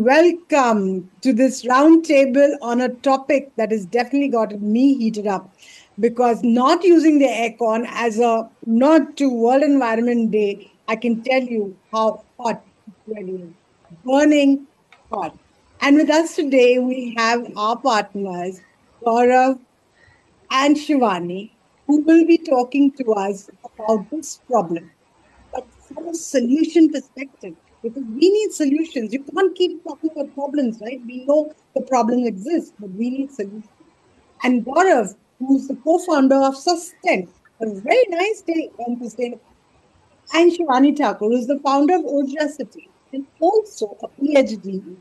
Welcome to this roundtable on a topic that has definitely got me heated up because not using the aircon as a nod to World Environment Day, I can tell you how hot it really is. Burning hot. And with us today, we have our partners, Gaurav and Shivani, who will be talking to us about this problem, but from a solution perspective, because we need solutions. You can't keep talking about problems, right? We know the problems exist, but we need solutions. And Gaurav, who's the co-founder of Sus10, a very nice day on sustainability, and Shivani Thakur, who's the founder of Urjacity and also a PhD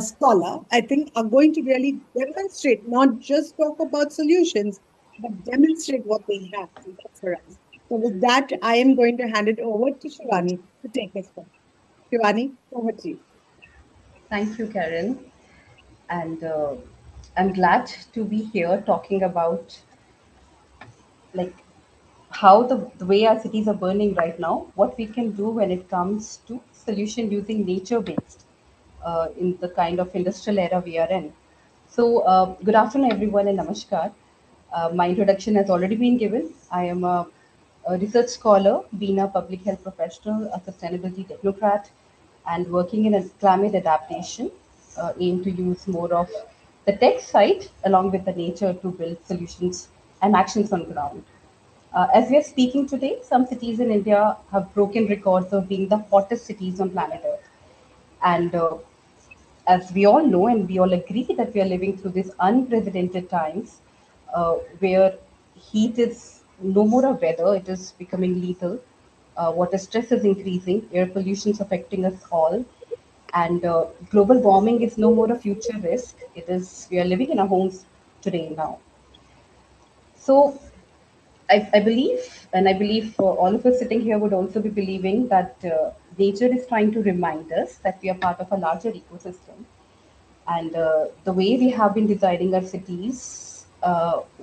scholar, I think are going to really demonstrate, not just talk about solutions, but demonstrate what they have to offer us. So with that, I am going to hand it over to Shivani to take us forward. Shivani, over to you. Thank you, Karen. And I'm glad to be here talking about like the way our cities are burning right now, what we can do when it comes to solution using nature-based in the kind of industrial era we are in. So, good afternoon, everyone, and namaskar. My introduction has already been given. I am a research scholar, being a public health professional, a sustainability technocrat, and working in a climate adaptation, aim to use more of the tech side along with the nature to build solutions and actions on ground. As we are speaking today, some cities in India have broken records of being the hottest cities on planet Earth. And as we all know, and we all agree that we are living through these unprecedented times where heat is no more a weather, it is becoming lethal. Water stress is increasing, air pollution is affecting us all, and global warming is no more a future risk. It is we are living in our homes today now. So I believe, and I believe all of us sitting here would also be believing that nature is trying to remind us that we are part of a larger ecosystem. And the way we have been designing our cities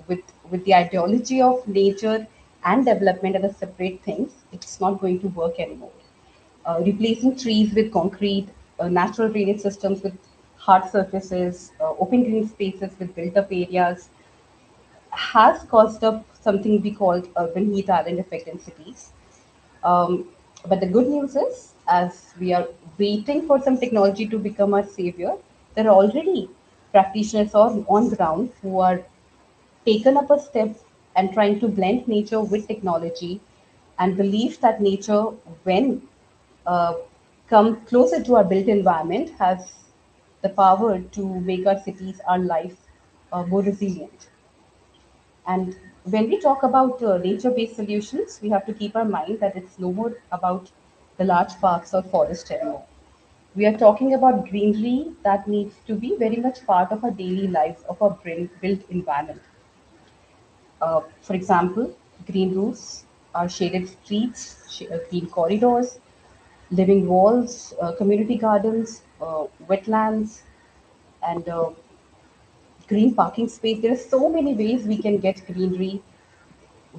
with the ideology of nature and development as a separate things, it's not going to work anymore. Replacing trees with concrete, natural drainage systems with hard surfaces, open green spaces with built-up areas, has caused up something we called urban heat island effect in cities. Um, but the good news is, as we are waiting for some technology to become our savior, there are already practitioners on ground who are taken up a step and trying to blend nature with technology and believe that nature, when uh, come closer to our built environment, has the power to make our cities, our life more resilient. And when we talk about nature-based solutions, we have to keep our mind that it's no more about the large parks or forest anymore. We are talking about greenery that needs to be very much part of our daily lives of our built environment. For example, green roofs, our shaded streets, green corridors, living walls, community gardens, wetlands, and green parking space. There are so many ways we can get greenery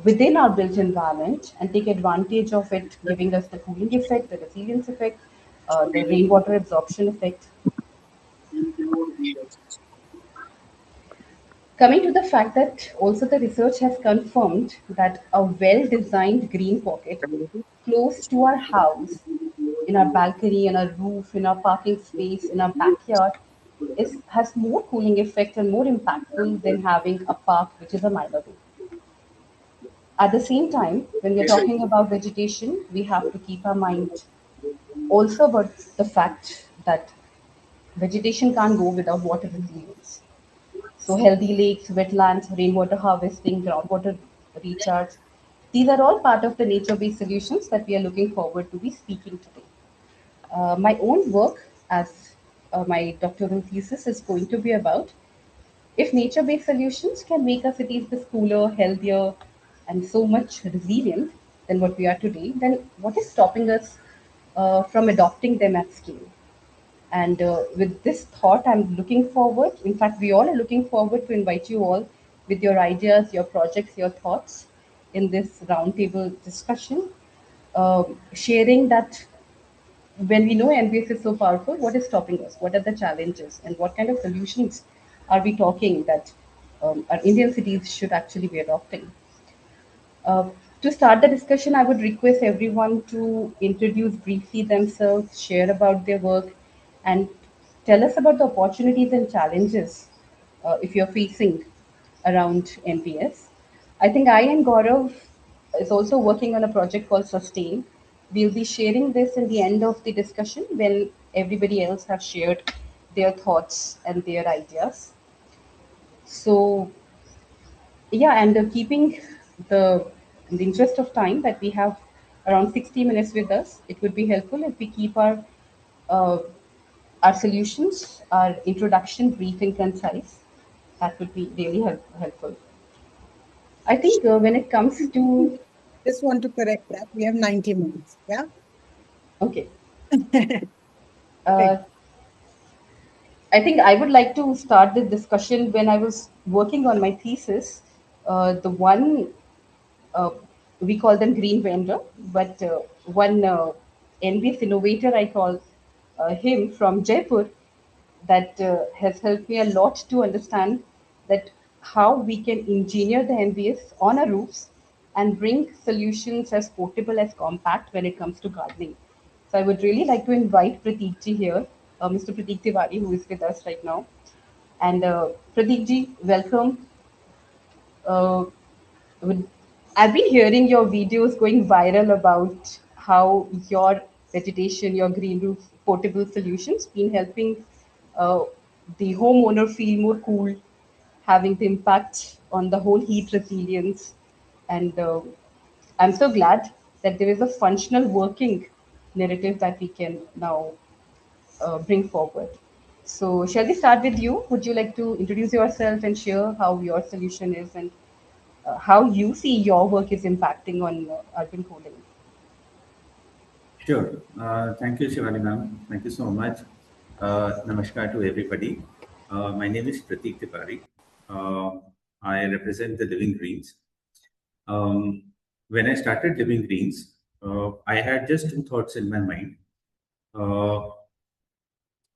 within our built environment and take advantage of it, giving us the cooling effect, the resilience effect, the rainwater absorption effect. Coming to the fact that also the research has confirmed that a well designed green pocket close to our house, in our balcony, in our roof, in our parking space, in our backyard, has more cooling effect and more impactful than having a park which is a mile away. At the same time, when we are talking about vegetation, we have to keep our mind also about the fact that vegetation can't go without water resilience. So, healthy lakes, wetlands, rainwater harvesting, groundwater recharge, these are all part of the nature based solutions that we are looking forward to be speaking today. My own work as my doctoral thesis is going to be about if nature based solutions can make our cities this cooler, healthier, and so much resilient than what we are today, then what is stopping us from adopting them at scale? And with this thought, I'm looking forward. In fact, we all are looking forward to invite you all with your ideas, your projects, your thoughts in this roundtable discussion, sharing that when we know NBS is so powerful, what is stopping us? What are the challenges? And what kind of solutions are we talking that our Indian cities should actually be adopting? Uh, to start the discussion, I would request everyone to introduce briefly themselves, share about their work, and tell us about the opportunities and challenges if you're facing around NPS. I think I and Gaurav is also working on a project called Sustain. We'll be sharing this in the end of the discussion when everybody else have shared their thoughts and their ideas. So yeah, and keeping the in the interest of time that we have around 60 minutes with us, it would be helpful if we keep uh, our solutions, our introduction brief and concise. That would be really helpful. I think when it comes to Just want to correct that. We have 90 minutes. Yeah. okay, Right. uh, I think I would like to start the discussion when I was working on my thesis. The one uh, we call them green vendor, but one envious innovator, I call him from Jaipur, that has helped me a lot to understand that how we can engineer the envious on our roofs and bring solutions as portable as compact when it comes to gardening. So I would really like to invite Prateek ji here, Mr. Prateek Tiwari, who is with us right now. And Prateek ji, welcome. Uh, would- I've been hearing your videos going viral about how your vegetation, your green roof portable solutions been helping uh, the homeowner feel more cool, having the impact on the whole heat resilience. And I'm so glad that there is a functional working narrative that we can now bring forward. So, shall we start with you? Would you like to introduce yourself and share how your solution is and how you see your work is impacting on urban cooling? Sure. Thank you, Shivani ma'am. Thank you so much. Namaskar to everybody. My name is Prateek Tiwari. Uh, I represent the Living Greens. Um, when I started Living Greens, I had just two thoughts in my mind. Uh,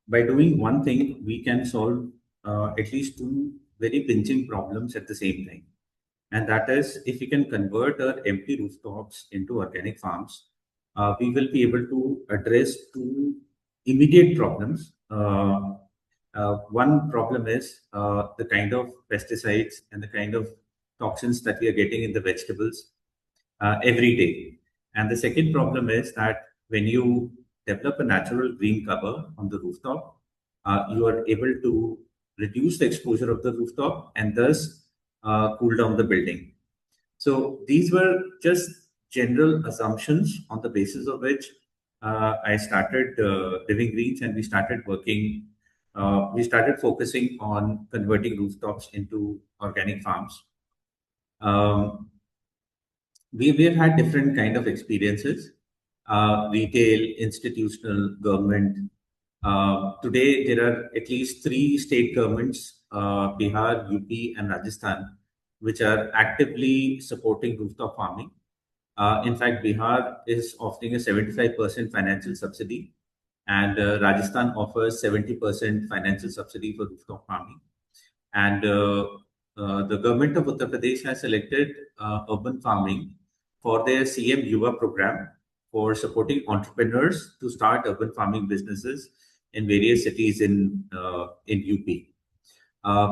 by doing one thing, we can solve at least two very pinching problems at the same time. And that is, if we can convert our empty rooftops into organic farms, we will be able to address two immediate problems. One problem is the kind of pesticides and the kind of toxins that we are getting in the vegetables every day. And the second problem is that when you develop a natural green cover on the rooftop, you are able to reduce the exposure of the rooftop and thus cool down the building. So these were just general assumptions on the basis of which I started Living Greens, and we started working. We started focusing on converting rooftops into organic farms. Um, we've had different kind of experiences, retail, institutional, government. Today there are at least three state governments, Bihar, UP and Rajasthan, which are actively supporting rooftop farming. In fact, Bihar is offering a 75% financial subsidy, and Rajasthan offers 70% financial subsidy for rooftop farming. And the government of Uttar Pradesh has selected urban farming for their CM Yuva program for supporting entrepreneurs to start urban farming businesses in various cities in UP.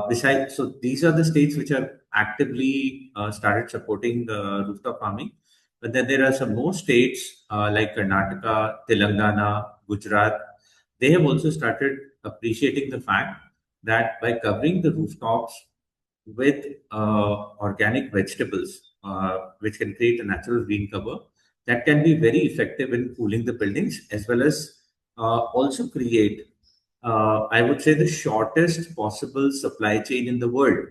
Besides, so these are the states which have actively started supporting rooftop farming. But then there are some more states like Karnataka, Telangana, Gujarat. They have also started appreciating the fact that by covering the rooftops with organic vegetables, which can create a natural green cover, that can be very effective in cooling the buildings as well as also create, I would say, the shortest possible supply chain in the world,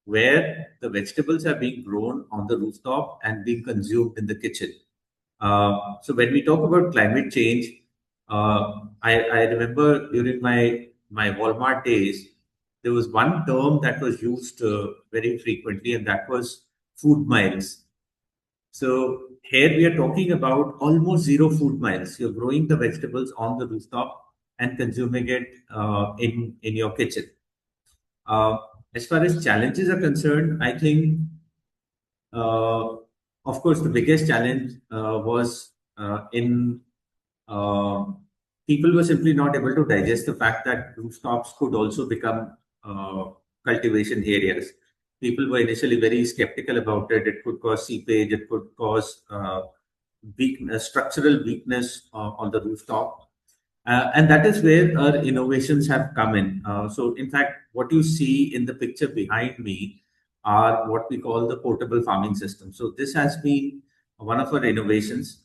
where the vegetables are being grown on the rooftop and being consumed in the kitchen. So when we talk about climate change, I remember during my Walmart days, there was one term that was used very frequently, and that was food miles. So here we are talking about almost zero food miles. You're growing the vegetables on the rooftop and consuming it in your kitchen. Uh, as far as challenges are concerned, I think, uh, of course, the biggest challenge was in uh, people were simply not able to digest the fact that rooftops could also become cultivation areas. People were initially very skeptical about it. It could cause seepage. It could cause weakness, structural weakness on the rooftop. And that is where our innovations have come in. So, in fact, what you see in the picture behind me are what we call the portable farming system. So, this has been one of our innovations.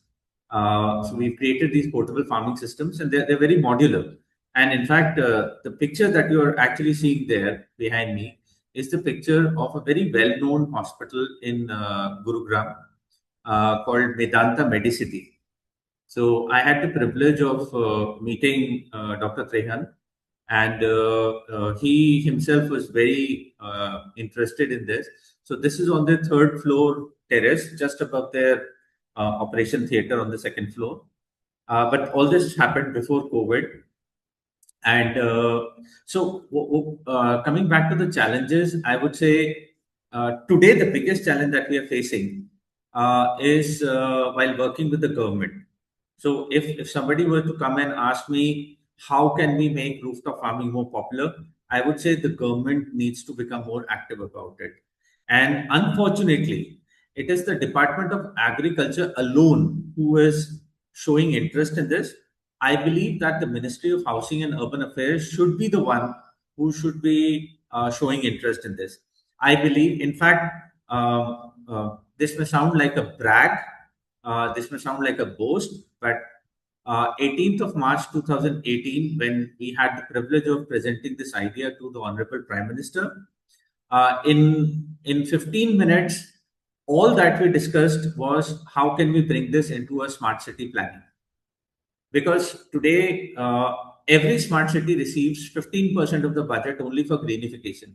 So, we've created these portable farming systems, and they're very modular. And in fact, the picture that you're actually seeing there behind me is the picture of a very well known hospital in Gurugram called Medanta Medicity. So I had the privilege of meeting Dr. Trehan, and he himself was very interested in this. So this is on the third floor terrace, just above their operation theater on the second floor. But all this happened before COVID, and coming back to the challenges, I would say today the biggest challenge that we are facing is while working with the government. So if somebody were to come and ask me how can we make rooftop farming more popular, I would say the government needs to become more active about it. And unfortunately, it is the Department of Agriculture alone who is showing interest in this. I believe that the Ministry of Housing and Urban Affairs should be the one who should be showing interest in this. I believe, in fact, this may sound like a brag, this may sound like a boast, but 18th of March 2018, when we had the privilege of presenting this idea to the Honorable Prime Minister, in 15 minutes, all that we discussed was how can we bring this into a smart city planning. Because today, every smart city receives 15% of the budget only for greenification.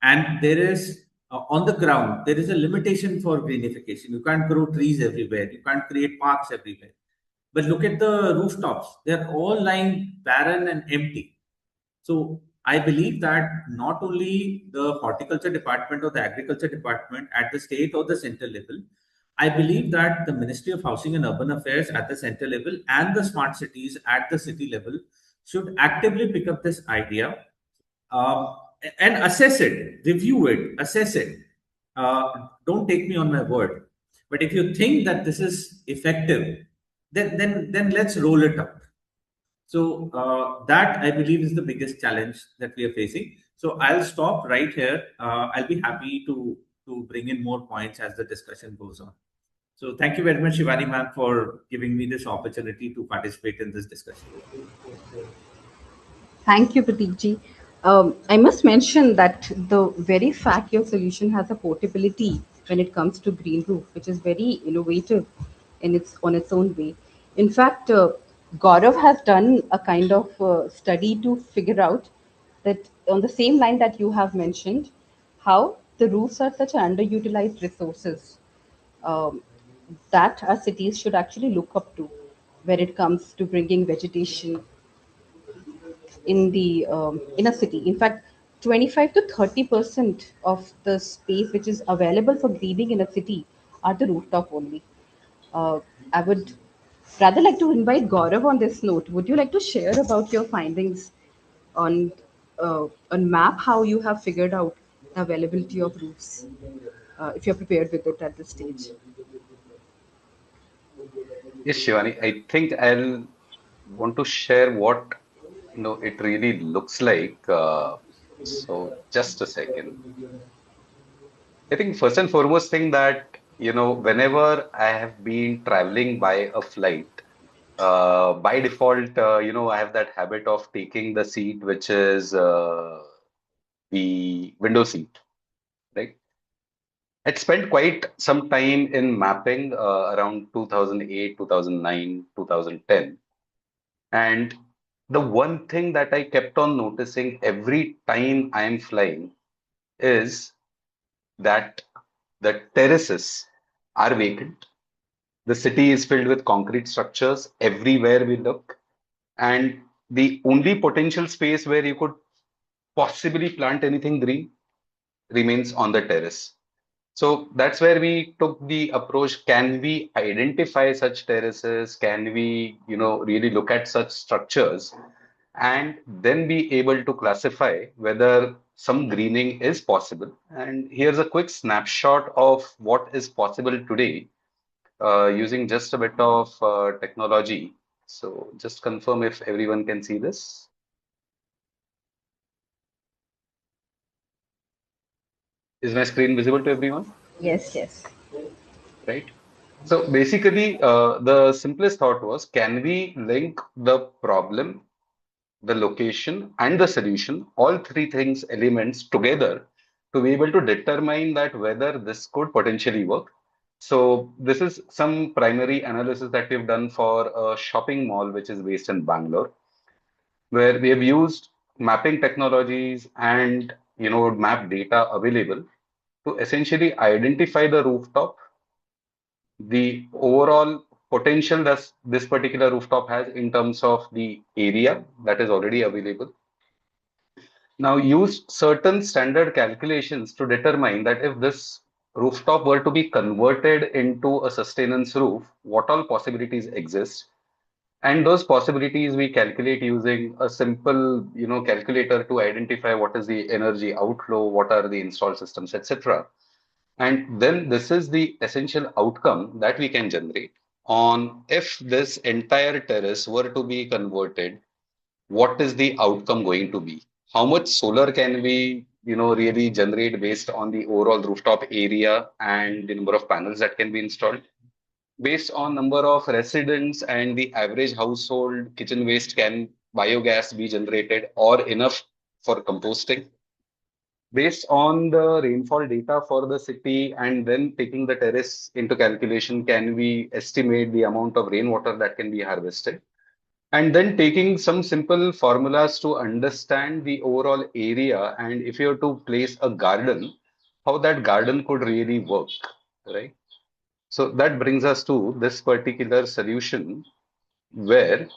And there is, on the ground, there is a limitation for greenification. You can't grow trees everywhere, you can't create parks everywhere. But look at the rooftops, they're all lying barren and empty. So I believe that not only the horticulture department or the agriculture department at the state or the center level, I believe that the Ministry of Housing and Urban Affairs at the center level and the smart cities at the city level should actively pick up this idea, um, and assess it, review it, assess it. Don't take me on my word, but if you think that this is effective, then let's roll it out. So that I believe is the biggest challenge that we are facing. So I'll stop right here. I'll be happy to bring in more points as the discussion goes on. So thank you very much, Shivani ma'am, for giving me this opportunity to participate in this discussion. Thank you, Prateek. I must mention that the very fact your solution has a portability when it comes to green roof, which is very innovative in its on its own way. In fact, Gaurav has done a kind of study to figure out that on the same line that you have mentioned, how the roofs are such underutilized resources um, that our cities should actually look up to when it comes to bringing vegetation in the in a city. In fact, 25 to 30% of the space which is available for greening in a city are the rooftop only. Uh, I would rather like to invite Gaurav on this note. Would you like to share about your findings on map how you have figured out the availability of roofs, if you're prepared with it at this stage? Yes, Shivani, I think I'll want to share what it really looks like. So just a second. I think first and foremost thing that whenever I have been traveling by a flight, by default, I have that habit of taking the seat which is the window seat, right? I'd spent quite some time in mapping around 2008, 2009, 2010. And the one thing that I kept on noticing every time I am flying is that the terraces are vacant. The city is filled with concrete structures everywhere we look. And the only potential space where you could possibly plant anything green remains on the terrace. So that's where we took the approach. Can we identify such terraces? Can we, really look at such structures and then be able to classify whether some greening is possible? And here's a quick snapshot of what is possible today using just a bit of technology. So just confirm if everyone can see this. Is my screen visible to everyone? Yes, yes. Right? So basically, the simplest thought was, can we link the problem, the location, and the solution, all three things, elements together to be able to determine that whether this could potentially work. So this is some primary analysis that we've done for a shopping mall, which is based in Bangalore, where we have used mapping technologies and map data available to essentially identify the rooftop, the overall potential that this particular rooftop has in terms of the area that is already available. Now use certain standard calculations to determine that if this rooftop were to be converted into a sustenance roof, what all possibilities exist. And those possibilities we calculate using a simple, calculator to identify what is the energy outflow, what are the installed systems, etc. And then this is the essential outcome that we can generate on if this entire terrace were to be converted, what is the outcome going to be? How much solar can we, really generate based on the overall rooftop area and the number of panels that can be installed? Based on number of residents and the average household kitchen waste, can biogas be generated or enough for composting? Based on the rainfall data for the city and then taking the terrace into calculation, can we estimate the amount of rainwater that can be harvested? And then taking some simple formulas to understand the overall area, and if you have to place a garden, how that garden could really work, right? So that brings us to this particular solution where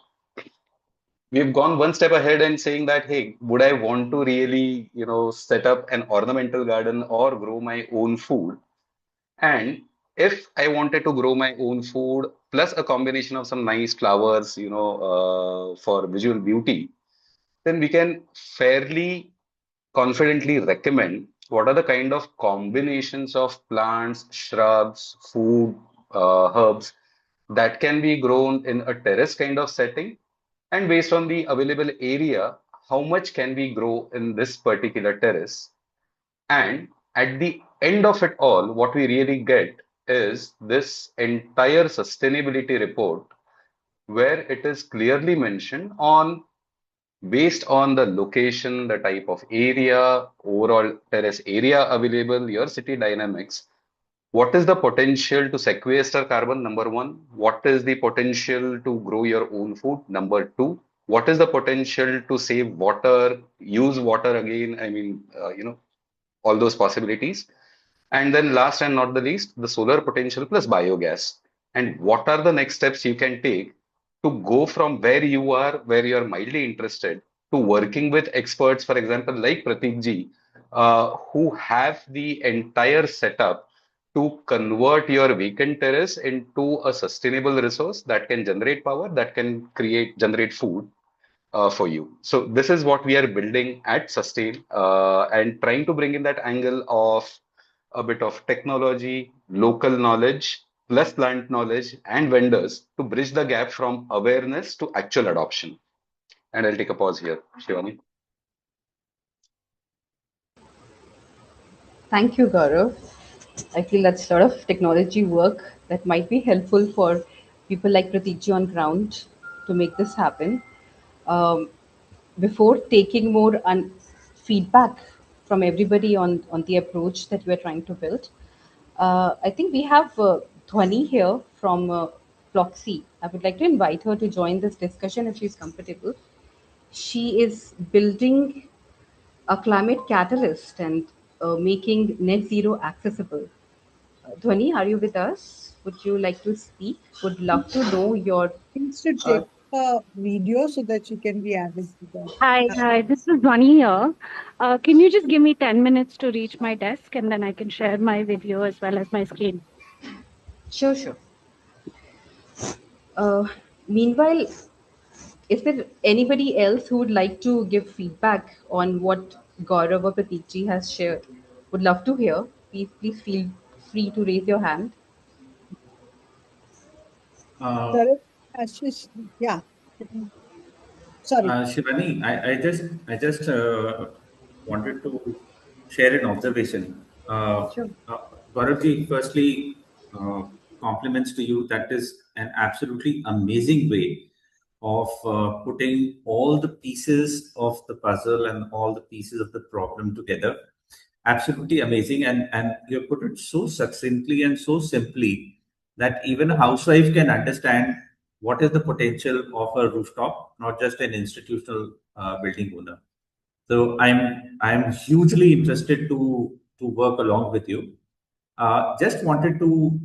we've gone one step ahead and saying that, hey, would I want to really, set up an ornamental garden or grow my own food? And if I wanted to grow my own food plus a combination of some nice flowers, for visual beauty, then we can fairly confidently recommend what are the kind of combinations of plants, shrubs, food, herbs that can be grown in a terrace kind of setting. And based on the available area, how much can we grow in this particular terrace? And at the end of it all, what we really get is this entire sustainability report where it is clearly mentioned on based on the location, the type of area, overall terrace area available, your city dynamics. What is the potential to sequester carbon? Number one. What is the potential to grow your own food? Number two. What is the potential to save water, use water again? I mean, all those possibilities. And then last and not the least, the solar potential plus biogas. And what are the next steps you can take to go from where you are, where you are mildly interested, to working with experts, for example, like Pratik ji, who have the entire setup to convert your vacant terrace into a sustainable resource that can generate power, that can generate food for you. So this is what we are building at Sustain, and trying to bring in that angle of a bit of technology, local knowledge, plus plant knowledge and vendors to bridge the gap from awareness to actual adoption. And I'll take a pause here, Shivani. Thank you, Gaurav. I feel that's sort of technology work that might be helpful for people like Pratikji on ground to make this happen. Um, Before taking more feedback from everybody on the approach that we're trying to build, I think we have Dhwani here from Floxy. I would like to invite her to join this discussion if she's comfortable. She is building a climate catalyst and making net zero accessible. Dhwani, are you with us? Would you like to speak? Would love to know your. Things to Uh, take a video so that she can be added to that. Hi, this is Vani here. Can you just give me 10 minutes to reach my desk and then I can share my video as well as my screen? sure, sure. Meanwhile, is there anybody else who would like to give feedback on what Gaurav or Pratikji has shared? Would love to hear. Please feel free to raise your hand. Uh, Correct. Ashish, yeah. Sorry. Shivani, I just wanted to share an observation. Sure. Gauravji, firstly, uh, compliments to you. That is an absolutely amazing way of putting all the pieces of the puzzle and all the pieces of the problem together. Absolutely amazing, and you put it so succinctly and so simply that even a housewife can understand what is the potential of a rooftop, not just an institutional building owner. So I'm hugely interested to work along with you. Just wanted to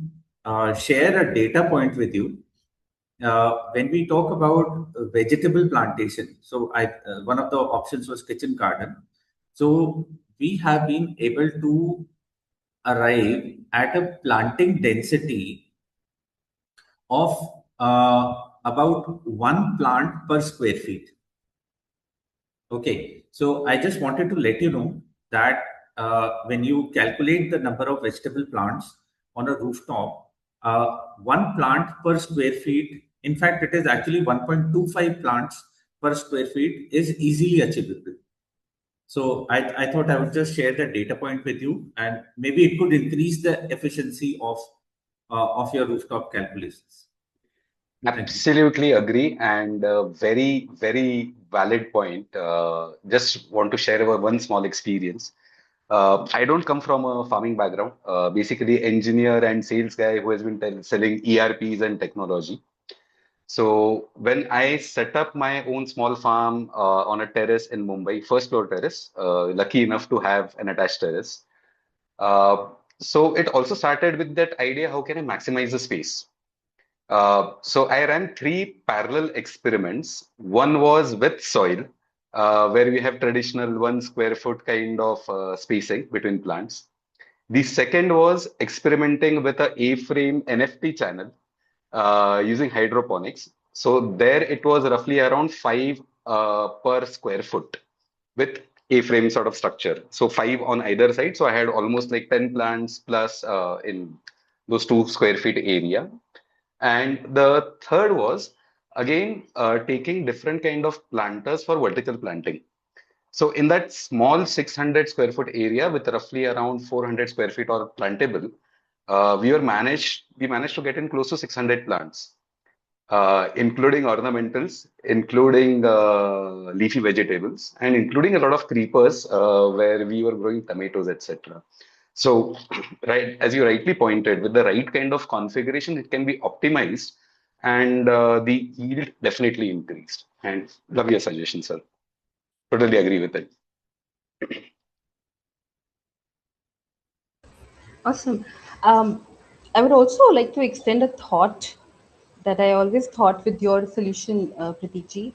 share a data point with you. When we talk about vegetable plantation, so one of the options was kitchen garden. So we have been able to arrive at a planting density of about one plant per square feet. Okay, so I just wanted to let you know that when you calculate the number of vegetable plants on a rooftop, one plant per square feet, in fact, it is actually 1.25 plants per square feet is easily achievable. So I thought I would just share that data point with you, and maybe it could increase the efficiency of your rooftop calculations. Thank you. Absolutely agree, and very, very valid point. Just want to share one small experience. I don't come from a farming background. Basically, engineer and sales guy who has been selling ERPs and technology. So when I set up my own small farm on a terrace in Mumbai, first floor terrace, lucky enough to have an attached terrace. Uh, so it also started with that idea, how can I maximize the space? So I ran three parallel experiments. One was with soil, where we have traditional 1 square foot kind of spacing between plants. The second was experimenting with a A-frame NFT channel using hydroponics. So there it was roughly around 5 per square foot with A-frame sort of structure. So 5 on either side. So I had almost like 10 plants plus in those 2 square feet area. And the third was again taking different kind of planters for vertical planting. So in that small 600 square foot area with roughly around 400 square feet or plantable, we managed to get in close to 600 plants, including ornamentals, including leafy vegetables, and including a lot of creepers where we were growing tomatoes, etc. So, right, as you rightly pointed, with the right kind of configuration, it can be optimized and the yield definitely increased. And love your suggestion, sir. Totally agree with it. Awesome. I would also like to extend a thought that I always thought with your solution, Pratikji.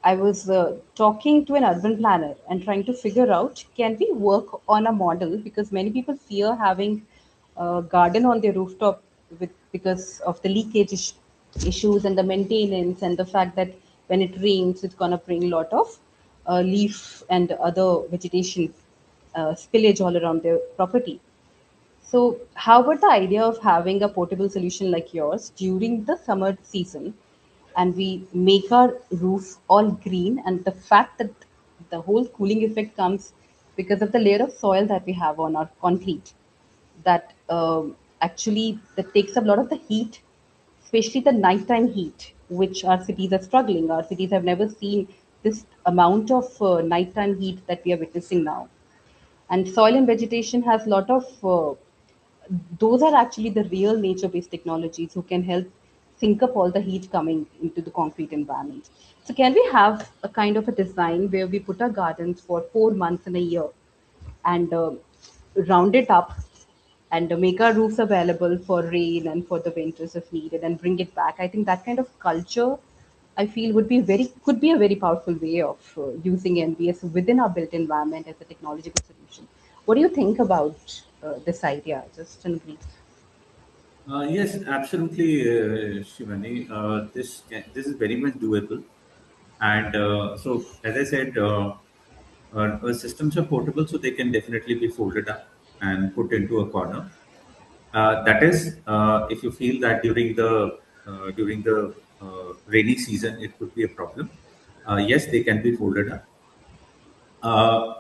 I was talking to an urban planner and trying to figure out, can we work on a model, because many people fear having a garden on their rooftop because of the issues and the maintenance and the fact that when it rains it's going to bring a lot of leaf and other vegetation spillage all around their property. So, how about the idea of having a portable solution like yours during the summer season, and we make our roof all green, and the fact that the whole cooling effect comes because of the layer of soil that we have on our concrete, that actually that takes up a lot of the heat, especially the nighttime heat, which our cities are struggling. Our cities have never seen this amount of nighttime heat that we are witnessing now. And soil and vegetation has a lot of those are actually the real nature based technologies who can help sink up all the heat coming into the concrete environment. So can we have a kind of a design where we put our gardens for 4 months in a year and round it up and make our roofs available for rain and for the winters if needed and bring it back. I think that kind of culture, I feel, could be a very powerful way of using NBS within our built environment as a technological solution. What do you think about this idea, just in brief? Yes, absolutely, Shivani. This is very much doable, and so as I said, our systems are portable, so they can definitely be folded up and put into a corner. That is, if you feel that during the rainy season it could be a problem. Yes, they can be folded up. Uh,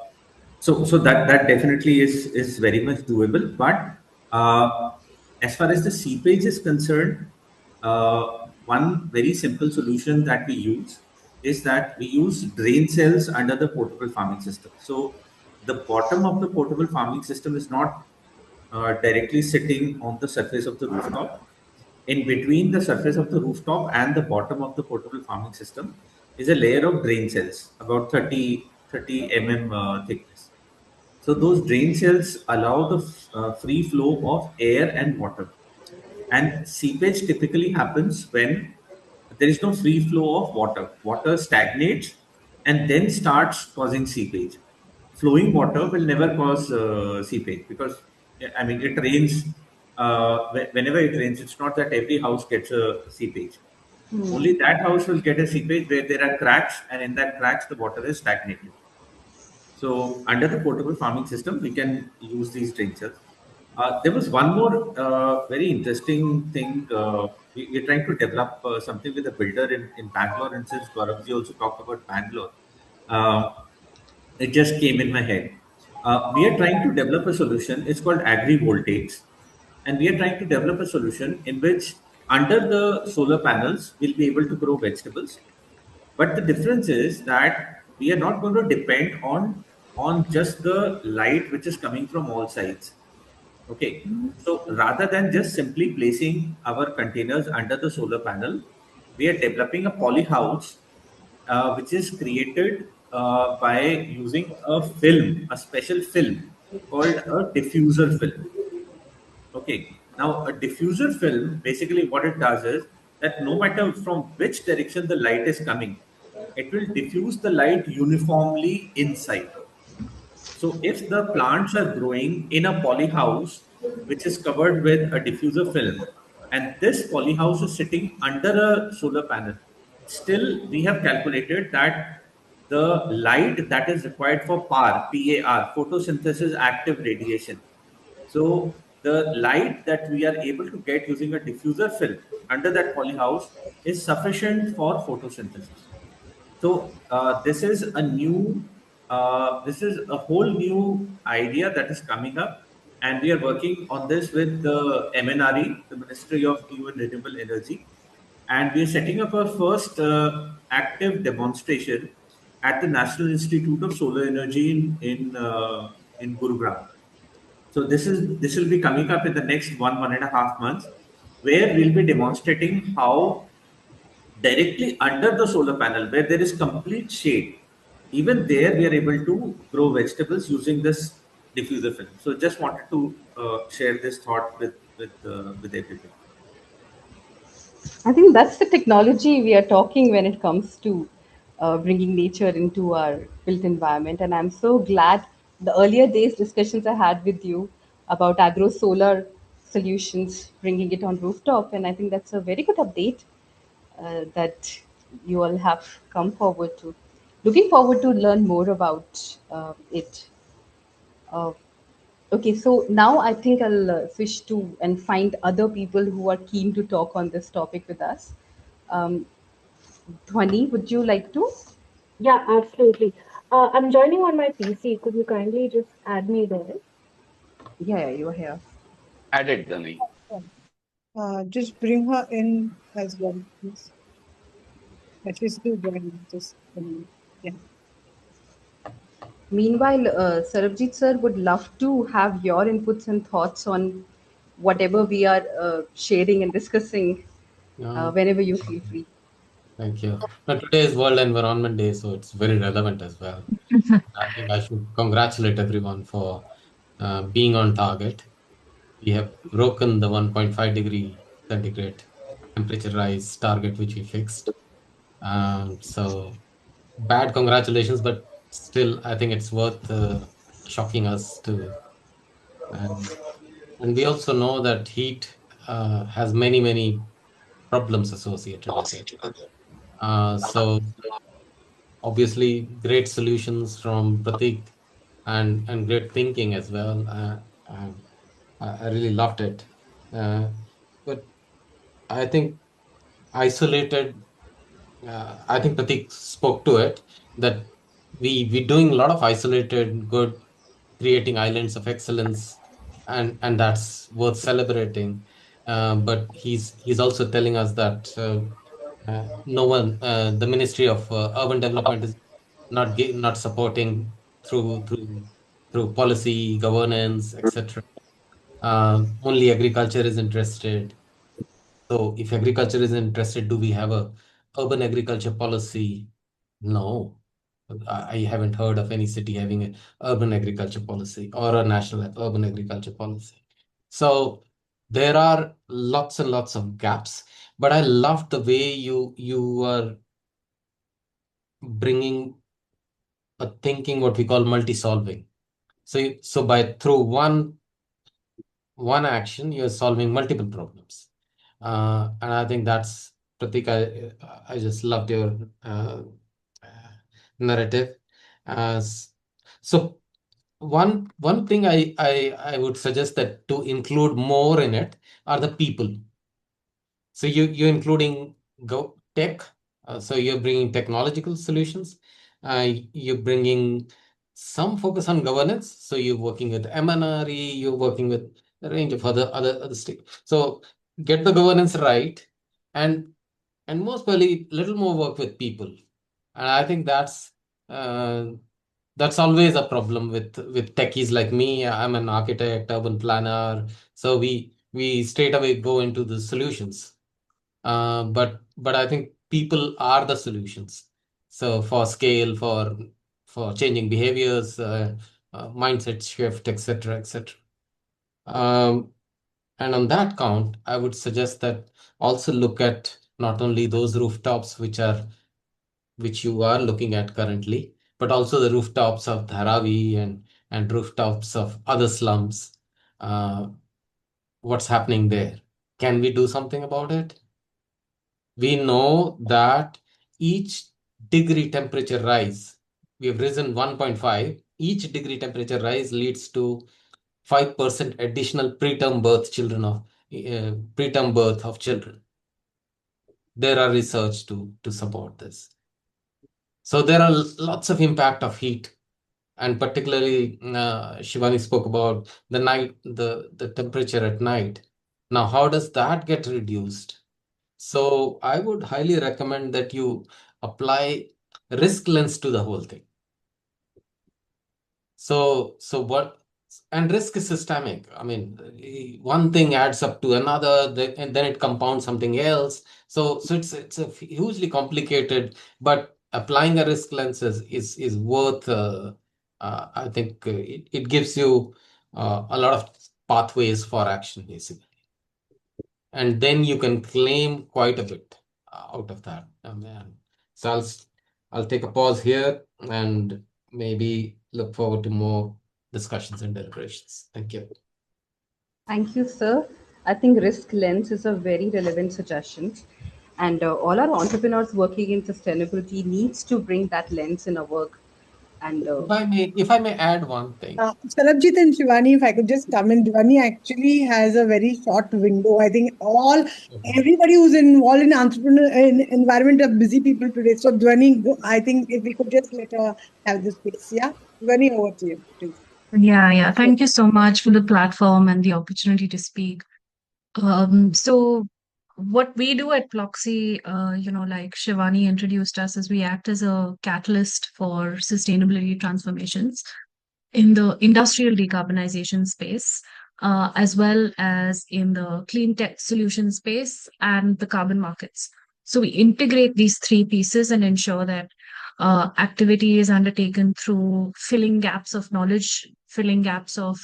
so that definitely is very much doable. But as far as the seepage is concerned, one very simple solution that we use is that we use drain cells under the portable farming system. So the bottom of the portable farming system is not directly sitting on the surface of the rooftop. In between the surface of the rooftop and the bottom of the portable farming system is a layer of drain cells, about 30 mm thickness. So those drain cells allow the free flow of air and water. And seepage typically happens when there is no free flow of water. Water stagnates and then starts causing seepage. Flowing water will never cause seepage because, I mean, it rains. Whenever it rains, it's not that every house gets a seepage. Only that house will get a seepage where there are cracks, and in that cracks, the water is stagnated. So under the portable farming system, we can use these drain cells. There was one more very interesting thing. We're trying to develop something with a builder in Bangalore, and since Gauravji also talked about Bangalore, uh, it just came in my head. We are trying to develop a solution. It's called agrivoltaics, and we are trying to develop a solution in which under the solar panels we'll be able to grow vegetables, but the difference is that we are not going to depend on just the light which is coming from all sides. Okay. So rather than just simply placing our containers under the solar panel, we are developing a poly house which is created by using a special film called a diffuser film. Okay. Now, a diffuser film, basically what it does is that no matter from which direction the light is coming, it will diffuse the light uniformly inside. So if the plants are growing in a poly house, which is covered with a diffuser film, and this poly house is sitting under a solar panel, still we have calculated that the light that is required for PAR, photosynthesis active radiation. So the light that we are able to get using a diffuser film under that polyhouse is sufficient for photosynthesis. So this is a whole new idea that is coming up, and we are working on this with the MNRE, the Ministry of New and Renewable Energy, and we are setting up our first active demonstration at the National Institute of Solar Energy in Gurugram. So this will be coming up in the next 1.5 months, where we'll be demonstrating how directly under the solar panel, where there is complete shade, even there we are able to grow vegetables using this diffuser film. So just wanted to share this thought with everybody. I think that's the technology we are talking when it comes to bringing nature into our built environment. And I'm so glad the earlier days discussions I had with you about agro solar solutions, bringing it on rooftop. And I think that's a very good update that you all have come forward to. Looking forward to learn more about it. Uh, okay, so now I think I'll switch to and find other people who are keen to talk on this topic with us. Um, Dhwani, would you like to? Yeah, absolutely. I'm joining on my PC. Could you kindly just add me there? Yeah, you are here. Added, Dhani. Just bring her in as well, please. She's still joining. Just yeah. Meanwhile, Sarabjit sir would love to have your inputs and thoughts on whatever we are sharing and discussing Yeah, whenever you feel free. thank you. Now, today is World Environment Day, so it's very relevant as well. I think I should congratulate everyone for being on target. We have broken the 1.5 degree centigrade temperature rise target, which we fixed. So bad congratulations, but still, I think it's worth shocking us to. And, and we also know that heat has many, many problems associated with it. So obviously, great solutions from Pratik and great thinking as well. I really loved it. But I think isolated, I think Pratik spoke to it, that we're doing a lot of isolated good, creating islands of excellence, and that's worth celebrating. But he's also telling us that no one, the Ministry of Urban Development is not supporting through policy, governance, etc. Only agriculture is interested. So if agriculture is interested, do we have a urban agriculture policy? No. I haven't heard of any city having an urban agriculture policy or a national urban agriculture policy. So there are lots and lots of gaps, but I love the way you are bringing a thinking what we call multi-solving. So by through one action, you're solving multiple problems. And I think that's Pratik. I just loved your narrative. So one thing I would suggest that to include more in it are the people. So you're including go tech. So you're bringing technological solutions. You're bringing some focus on governance. So you're working with MNRE. You're working with a range of other state. So get the governance right, and most probably little more work with people. And I think uh, that's always a problem with techies like me. I'm an architect, urban planner. So we straight away go into the solutions. But I think people are the solutions. So for scale, for changing behaviors, mindset shift, etc., etc. Um, and on that count, I would suggest that also look at not only those rooftops which you are looking at currently, but also the rooftops of Dharavi and rooftops of other slums. Uh, what's happening there? Can we do something about it? We know that each degree temperature rise, we have risen 1.5, each degree temperature rise leads to 5% additional preterm birth of children. There are research to support this. So there are lots of impact of heat, and particularly Shivani spoke about the temperature at night. Now, how does that get reduced? So I would highly recommend that you apply risk lens to the whole thing. So what, and risk is systemic. I mean, one thing adds up to another, and then it compounds something else. So it's a hugely complicated, but applying a risk lens is worth. I think it gives you a lot of pathways for action, basically, and then you can claim quite a bit out of that. So I'll take a pause here and maybe look forward to more discussions and deliberations. Thank you. Thank you, sir. I think risk lens is a very relevant suggestion. And all our entrepreneurs working in sustainability needs to bring that lens in our work. And If I may add one thing. Sarabjit and Shivani, if I could just come in, Dhvani actually has a very short window. I think Okay. everybody who's involved in entrepreneur in environment are busy people today. So Dhvani, I think if we could just let her have the space, yeah. Dhvani, over to you, please. Yeah, yeah. Thank you so much for the platform and the opportunity to speak. So what we do at Ploxy, like Shivani introduced us, is we act as a catalyst for sustainability transformations in the industrial decarbonization space, as well as in the clean tech solution space and the carbon markets. So we integrate these three pieces and ensure that activity is undertaken through filling gaps of knowledge, filling gaps of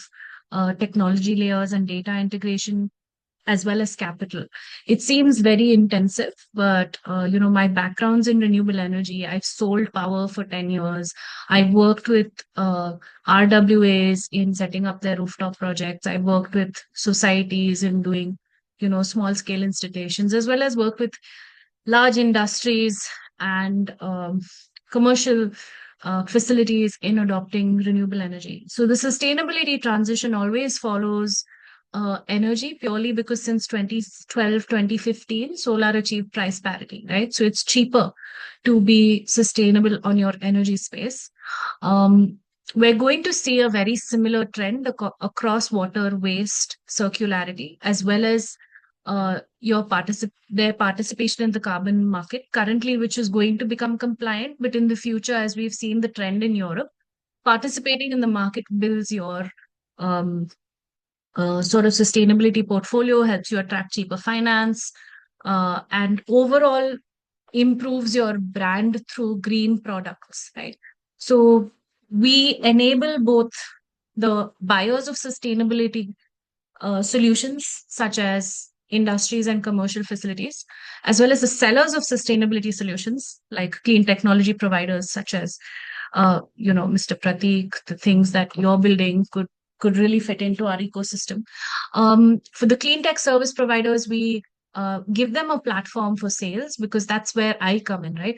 technology layers and data integration, as well as capital. It seems very intensive, but my background's in renewable energy. I've sold power for 10 years. I've worked with RWAs in setting up their rooftop projects. I've worked with societies in doing, small scale installations, as well as work with large industries and commercial facilities in adopting renewable energy. So the sustainability transition always follows energy, purely because since 2012, 2015, solar achieved price parity, right? So it's cheaper to be sustainable on your energy space. We're going to see a very similar trend across water waste circularity, as well as their participation in the carbon market currently, which is going to become compliant. But in the future, as we've seen the trend in Europe, participating in the market builds your um, sort of sustainability portfolio, helps you attract cheaper finance, and overall improves your brand through green products, right? So we enable both the buyers of sustainability solutions, such as industries and commercial facilities, as well as the sellers of sustainability solutions, like clean technology providers, such as Mr. Pratik. The things that you're building could really fit into our ecosystem. For the clean tech service providers, we give them a platform for sales, because that's where I come in, right?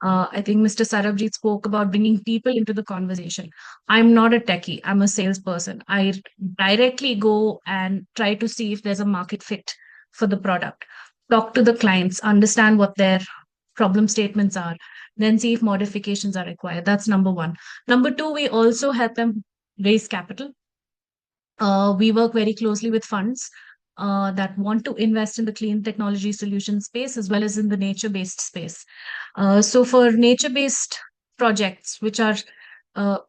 I think Mr. Sarabjit spoke about bringing people into the conversation. I'm not a techie, I'm a salesperson. I directly go and try to see if there's a market fit for the product, talk to the clients, understand what their problem statements are, then see if modifications are required. That's number one. Number two, we also help them raise capital. We work very closely with funds that want to invest in the clean technology solution space, as well as in the nature-based space. So for nature-based projects, which are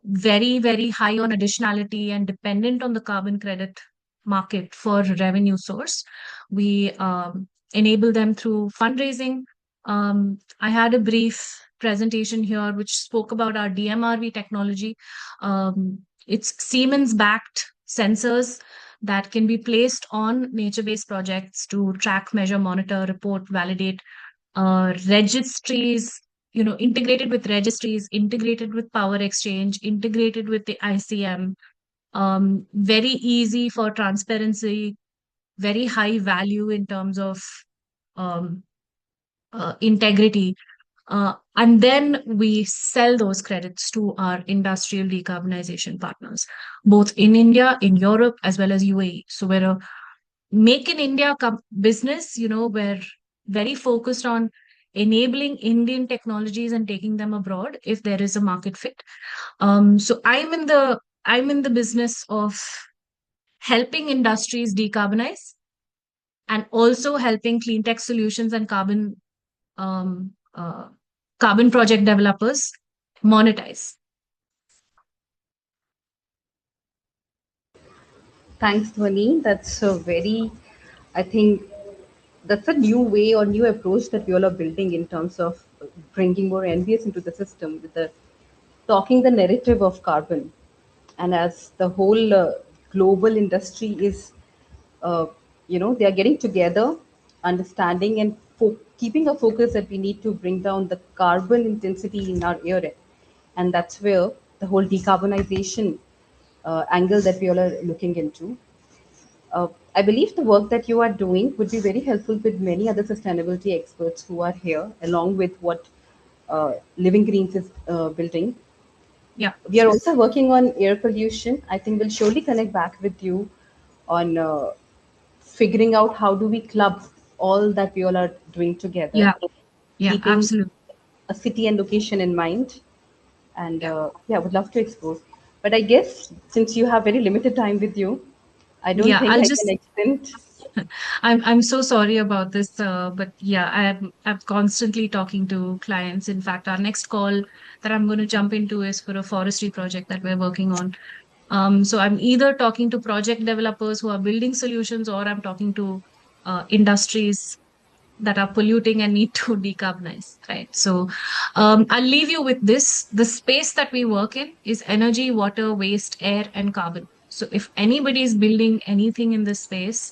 very, very high on additionality and dependent on the carbon credit market for revenue source, we enable them through fundraising. I had a brief presentation here which spoke about our DMRV technology. It's Siemens backed sensors that can be placed on nature-based projects to track, measure, monitor, report, validate registries, integrated with registries, integrated with power exchange, integrated with the ICM. Very easy for transparency, very high value in terms of um, integrity. And then we sell those credits to our industrial decarbonization partners, both in India, in Europe, as well as UAE. So we're a make in India business, we're very focused on enabling Indian technologies and taking them abroad if there is a market fit. So I'm in the business of helping industries decarbonize, and also helping clean tech solutions and um, uh, carbon project developers monetize. Thanks, Dhwani. That's a very, I think, that's a new way or new approach that we all are building in terms of bringing more NBS into the system with the talking the narrative of carbon. And as the whole global industry is, they are getting together, understanding and keeping a focus that we need to bring down the carbon intensity in our air. And that's where the whole decarbonization angle that we all are looking into. I believe the work that you are doing would be very helpful with many other sustainability experts who are here, along with what Living Greens is building. Yeah. We are also working on air pollution. I think we'll surely connect back with you on figuring out how do we club all that we all are doing together, Yeah. Yeah, keeping absolutely. a city and location in mind. And Yeah. yeah, would love to explore. But I guess since you have very limited time with you, I don't Yeah, think I'll I can just extend. I'm so sorry about this, but yeah, I'm constantly talking to clients. In fact, our next call that I'm going to jump into is for a forestry project that we're working on. So I'm either talking to project developers who are building solutions, or I'm talking to industries that are polluting and need to decarbonize, right? So I'll leave you with this. The space that we work in is energy, water, waste, air, and carbon. So if anybody is building anything in this space,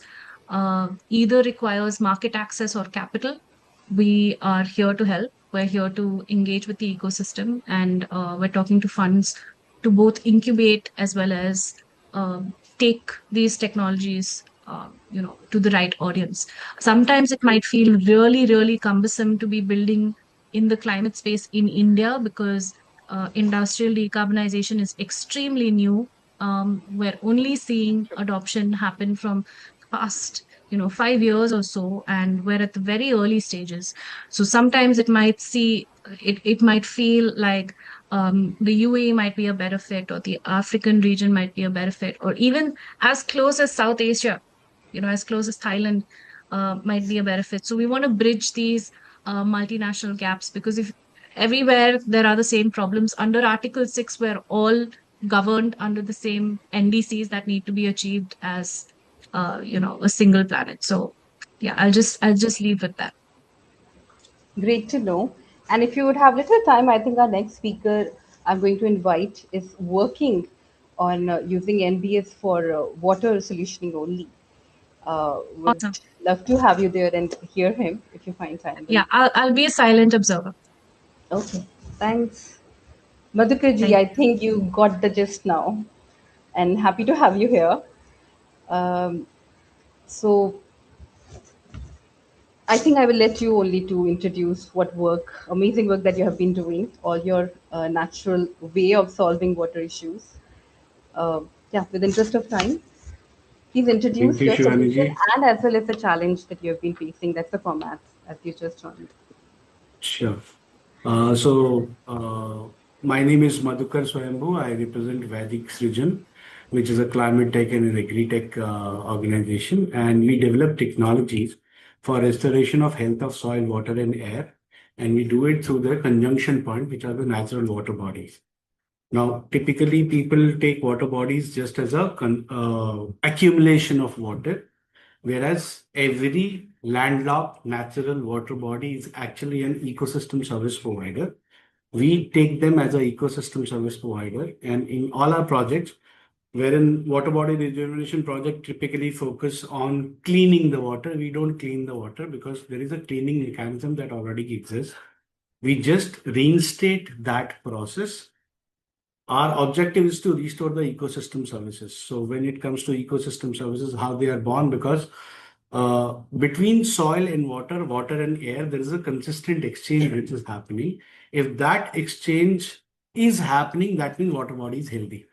either requires market access or capital, we are here to help. We're here to engage with the ecosystem, and we're talking to funds to both incubate as well as take these technologies, to the right audience. Sometimes it might feel really, really cumbersome to be building in the climate space in India because industrial decarbonization is extremely new. We're only seeing adoption happen from past 5 years or so, and we're at the very early stages. So sometimes it might feel like the UAE might be a better fit, or the African region might be a better fit, or even as close as South Asia, as close as Thailand might be a better fit. So we want to bridge these multinational gaps, because if everywhere there are the same problems under Article 6, we're all governed under the same NDCs that need to be achieved as a single planet. So yeah, I'll just leave with that. Great to know. And if you would have little time, I think our next speaker I'm going to invite is working on using NBS for water solutioning only. Would Awesome. love to have you there and hear him if you find time. Yeah, I'll be a silent observer. Okay, thanks. Madhukarji, Thank I think you got the gist now, and happy to have you here. Um, so I think I will let you only to introduce what amazing work that you have been doing, all your natural way of solving water issues. Yeah, with interest of time, please Thank introduce you, your Shivani solution ji. and as well as the challenge that you have been facing. That's the format as you just joined. Sure. My name is Madhukar Swayambhu. I represent Vedic Srijan, which is a climate tech and an agri-tech organization, and we develop technologies for restoration of health of soil, water, and air, and we do it through the conjunction point, which are the natural water bodies. Now, typically, people take water bodies just as a accumulation of water, whereas every landlocked natural water body is actually an ecosystem service provider. We take them as an ecosystem service provider, and in all our projects, wherein water body regeneration project typically focus on cleaning the water, we don't clean the water because there is a cleaning mechanism that already exists. We just reinstate that process. Our objective is to restore the ecosystem services. So when it comes to ecosystem services, how they are born, because between soil and water, water and air, there is a consistent exchange which is happening. If that exchange is happening, that means water body is healthy.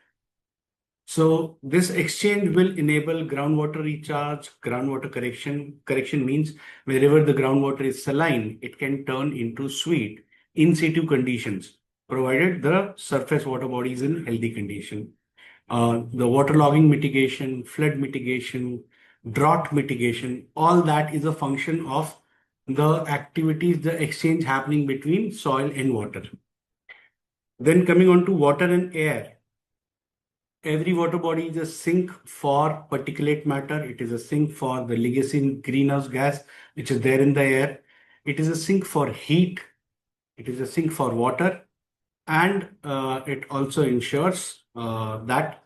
So this exchange will enable groundwater recharge, groundwater correction. Correction means wherever the groundwater is saline, it can turn into sweet in situ conditions, provided the surface water body is in healthy condition. The waterlogging mitigation, flood mitigation, drought mitigation, all that is a function of the activities, the exchange happening between soil and water. Then coming on to water and air. Every water body is a sink for particulate matter. It is a sink for the legacy greenhouse gas, which is there in the air. It is a sink for heat. It is a sink for water. And it also ensures that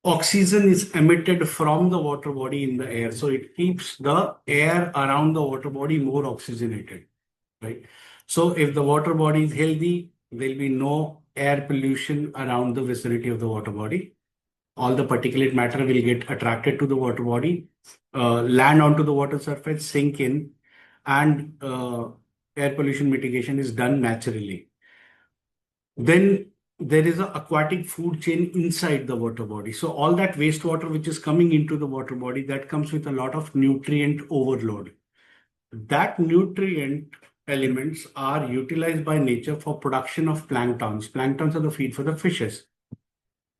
oxygen is emitted from the water body in the air. So it keeps the air around the water body more oxygenated, right? So if the water body is healthy, there'll be no air pollution around the vicinity of the water body. All the particulate matter will get attracted to the water body, land onto the water surface, sink in, and air pollution mitigation is done naturally. Then there is an aquatic food chain inside the water body. So all that wastewater which is coming into the water body, that comes with a lot of nutrient overload. That nutrient elements are utilized by nature for production of planktons. Planktons are the feed for the fishes.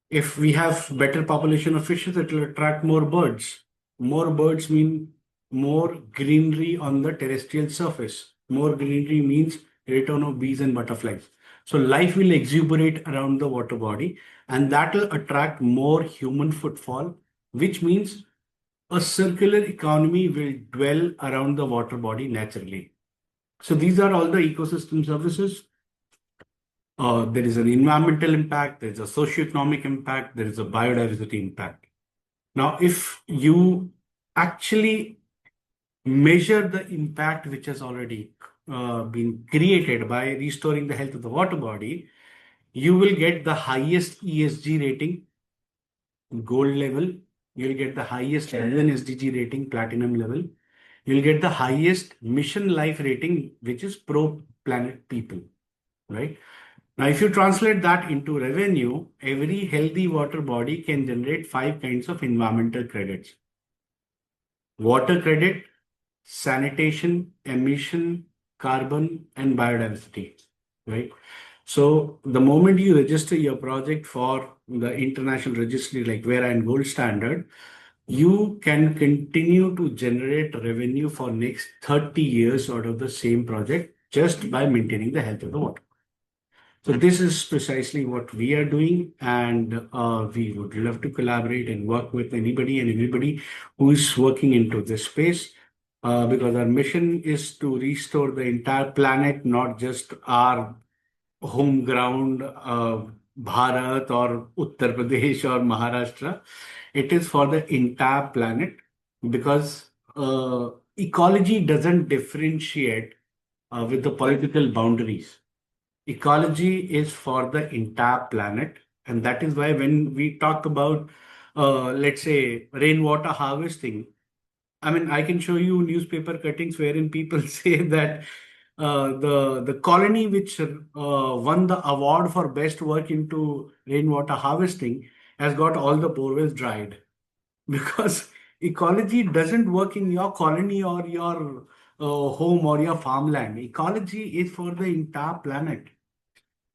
If we have better population of fishes, it will attract more birds. More birds mean more greenery on the terrestrial surface. More greenery means return of bees and butterflies. So life will exuberate around the water body, and that will attract more human footfall, which means a circular economy will dwell around the water body naturally. So these are all the ecosystem services. There is an environmental impact, there is a socioeconomic impact, there is a biodiversity impact. Now, if you actually measure the impact which has already been created by restoring the health of the water body, you will get the highest ESG rating, gold level. You'll get the highest UN SDG rating, platinum level. You'll get the highest mission life rating, which is pro planet people, right? Now, if you translate that into revenue, every healthy water body can generate 5 kinds of environmental credits: water credit, sanitation, emission, carbon, and biodiversity, right? So the moment you register your project for the international registry like Vera and Gold Standard, you can continue to generate revenue for next 30 years out of the same project just by maintaining the health of the water. So this is precisely what we are doing, and we would love to collaborate and work with anybody and everybody who is working into this space, because our mission is to restore the entire planet, not just our home ground, Bharat or Uttar Pradesh or Maharashtra. It is for the entire planet, because ecology doesn't differentiate with the political boundaries. Ecology is for the entire planet, and that is why when we talk about, let's say, rainwater harvesting, I mean, I can show you newspaper cuttings wherein people say that the colony which won the award for best work into rainwater harvesting has got all the borewells dried, because ecology doesn't work in your colony or your home or your farmland. Ecology is for the entire planet.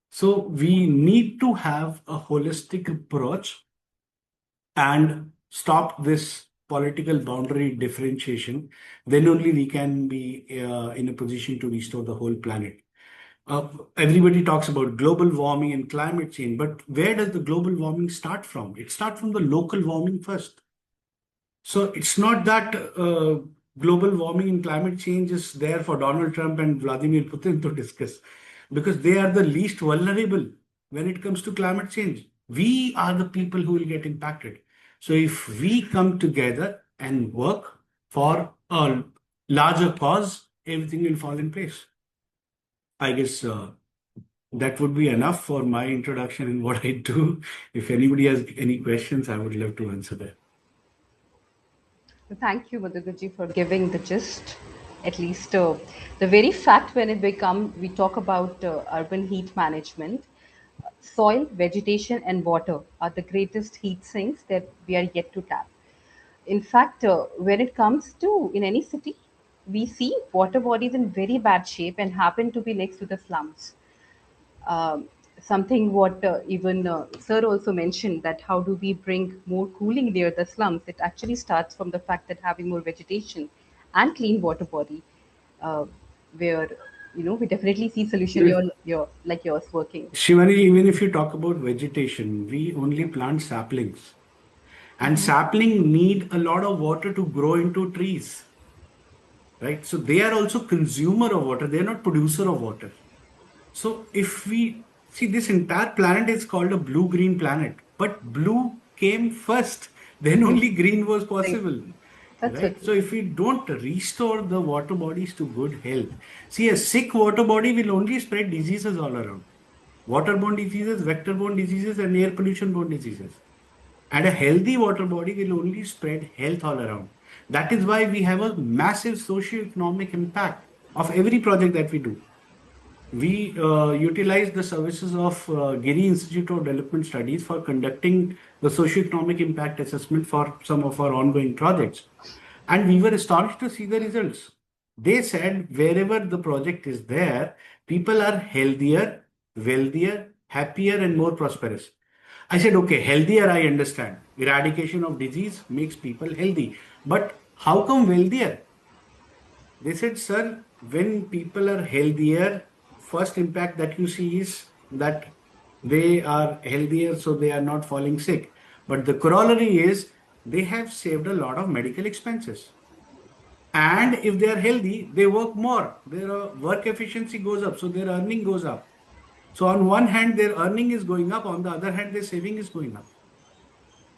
So we need to have a holistic approach and stop this political boundary differentiation. Then only we can be in a position to restore the whole planet. Everybody talks about global warming and climate change, but where does the global warming start from? It starts from the local warming first. So it's not that global warming and climate change is there for Donald Trump and Vladimir Putin to discuss, because they are the least vulnerable when it comes to climate change. We are the people who will get impacted. So if we come together and work for a larger cause, everything will fall in place. I guess that would be enough for my introduction and what I do. If anybody has any questions, I would love to answer that. Thank you, Madhugaji, for giving the gist. At least the very fact when we talk about urban heat management, soil, vegetation, and water are the greatest heat sinks that we are yet to tap. In fact, when it comes to in any city, we see water bodies in very bad shape and happen to be next to the slums. Um, Something what even sir also mentioned, that how do we bring more cooling near the slums? It actually starts from the fact that having more vegetation and clean water body, uh, where we definitely see solution your like yours working. Shivani, even if you talk about vegetation, we only plant saplings. And sapling need a lot of water to grow into trees, right? So they are also consumer of water. They are not producer of water. So if we see, this entire planet is called a blue-green planet, but blue came first, then only green was Right. possible, That's so right? So true. if we don't restore the water bodies to good health, see, a sick water body will only spread diseases all around. Waterborne diseases, vector-borne diseases, and air pollution-borne diseases. And a healthy water body will only spread health all around. That is why we have a massive socio-economic impact of every project that we do. We utilize the services of Giri Institute of Development Studies for conducting the socio-economic impact assessment for some of our ongoing projects. And we were astonished to see the results. They said wherever the project is there, people are healthier, wealthier, happier, and more prosperous. I said, okay, healthier, I understand. Eradication of disease makes people healthy. But how come wealthier? They said, sir, when people are healthier, first impact that you see is that they are healthier, so they are not falling sick. But the corollary is they have saved a lot of medical expenses. And if they are healthy, they work more. Their work efficiency goes up, so their earning goes up. So on one hand, their earning is going up. On the other hand, their saving is going up.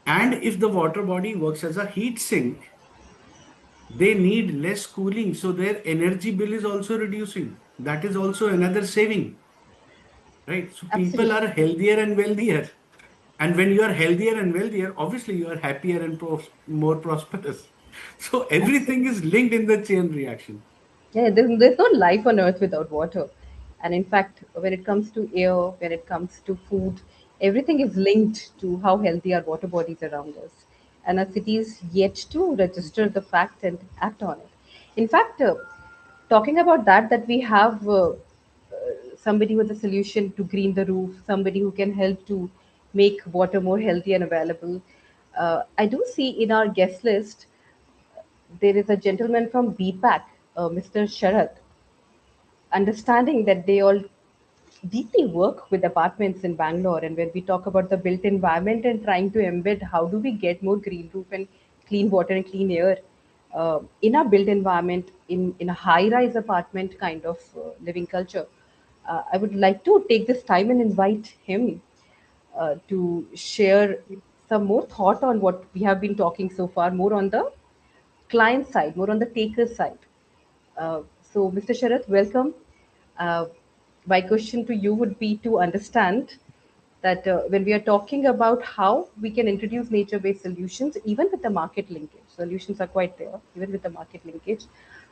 And if the water body works as a heat sink, they need less cooling. So their energy bill is also reducing. That is also another saving, right? So people Absolutely. are healthier and wealthier. And when you are healthier and wealthier, obviously you are happier and more prosperous. So everything Absolutely. is linked in the chain reaction. Yeah, there's no life on earth without water. And in fact, when it comes to air, when it comes to food, everything is linked to how healthy our water bodies around us. And our cities yet to register the fact and act on it. In fact, talking about that we have somebody with a solution to green the roof, somebody who can help to make water more healthy and available. I do see in our guest list there is a gentleman from BPAC, Mr. Sharath, understanding that they all deeply work with apartments in Bangalore. And when we talk about the built environment and trying to embed how do we get more green roof and clean water and clean air in our built environment, in a high rise apartment kind of living culture, I would like to take this time and invite him to share some more thought on what we have been talking so far, more on the client side, more on the taker side. So, Mr. Sharath, welcome. Uh, my question to you would be to understand that when we are talking about how we can introduce nature based solutions, even with the market linkage, solutions are quite there, even with the market linkage.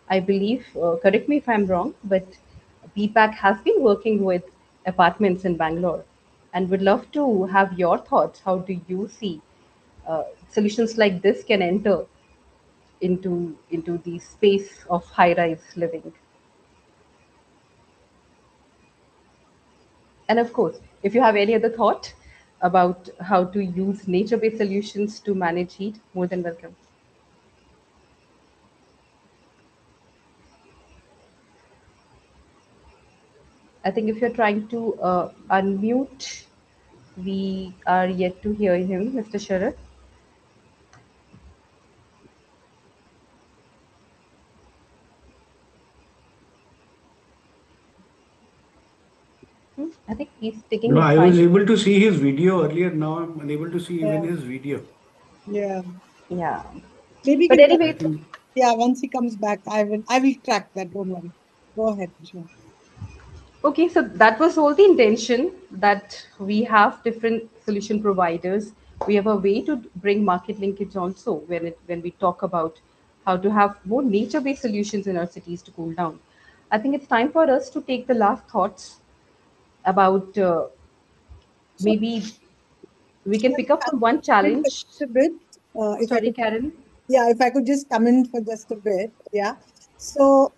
I believe, correct me if I'm wrong, but BPAC has been working with apartments in Bangalore and would love to have your thoughts. How do you see solutions like this can enter into the space of high rise living? And of course, if you have any other thought about how to use nature based solutions to manage heat, more than welcome. I think if you're trying to unmute, we are yet to hear him, Mr. Sharath. I think he's taking No, his I was time. able to see his video earlier. Now I'm unable to see even Yeah, his video. yeah. Yeah. Maybe you But can come. I anyway, think. Yeah, once he comes back, I will track that. Don't worry. Go ahead, Vishnu. okay, so that was all the intention that we have different solution providers. We have a way to bring market linkage also when we talk about how to have more nature-based solutions in our cities to cool down. I think it's time for us to take the last thoughts about So, maybe we can pick up I from one come in for challenge. just a bit. If I Sorry, could, Karen. yeah, if I could just come in for just a bit. Yeah. So,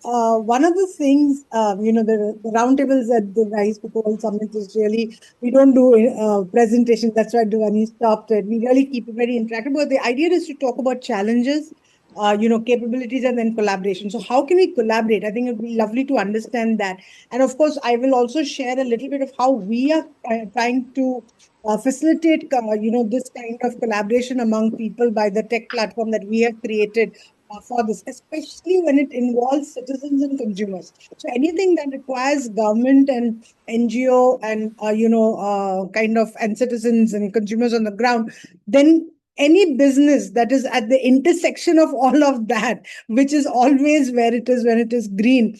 one of the things, the roundtables at the RISE PECOWorld Summit is really, we don't do presentations. That's why Dhvani stopped it. We really keep it very interactive. But the idea is to talk about challenges, capabilities, and then collaboration. So, how can we collaborate? I think it would be lovely to understand that. And of course, I will also share a little bit of how we are trying to facilitate, this kind of collaboration among people by the tech platform that we have created for this, especially when it involves citizens and consumers. So anything that requires government and NGO and kind of and citizens and consumers on the ground, then any business that is at the intersection of all of that, which is always where it is when it is green.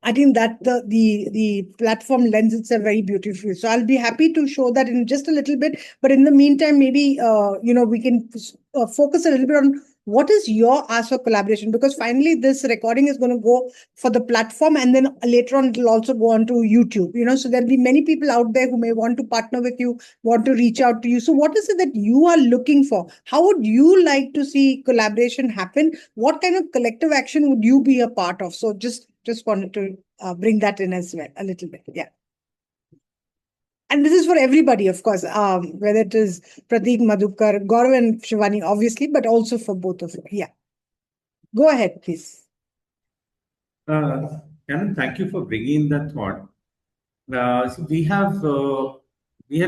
I think that the platform lends itself very beautifully. So I'll be happy to show that in just a little bit. But in the meantime, maybe we can focus a little bit on what is your ask for collaboration, because finally this recording is going to go for the platform, and then later on it will also go on to YouTube. So there'll be many people out there who may want to partner with you, want to reach out to you. So what is it that you are looking for? How would you like to see collaboration happen? What kind of collective action would you be a part of? So just wanted to bring that in as well a little bit. Yeah. And this is for everybody, of course, whether it is Pratik, Madhukar, Gaurav, and Shivani, obviously, but also for both of you. Yeah. Go ahead, please. Karen, thank you for bringing that thought. So we have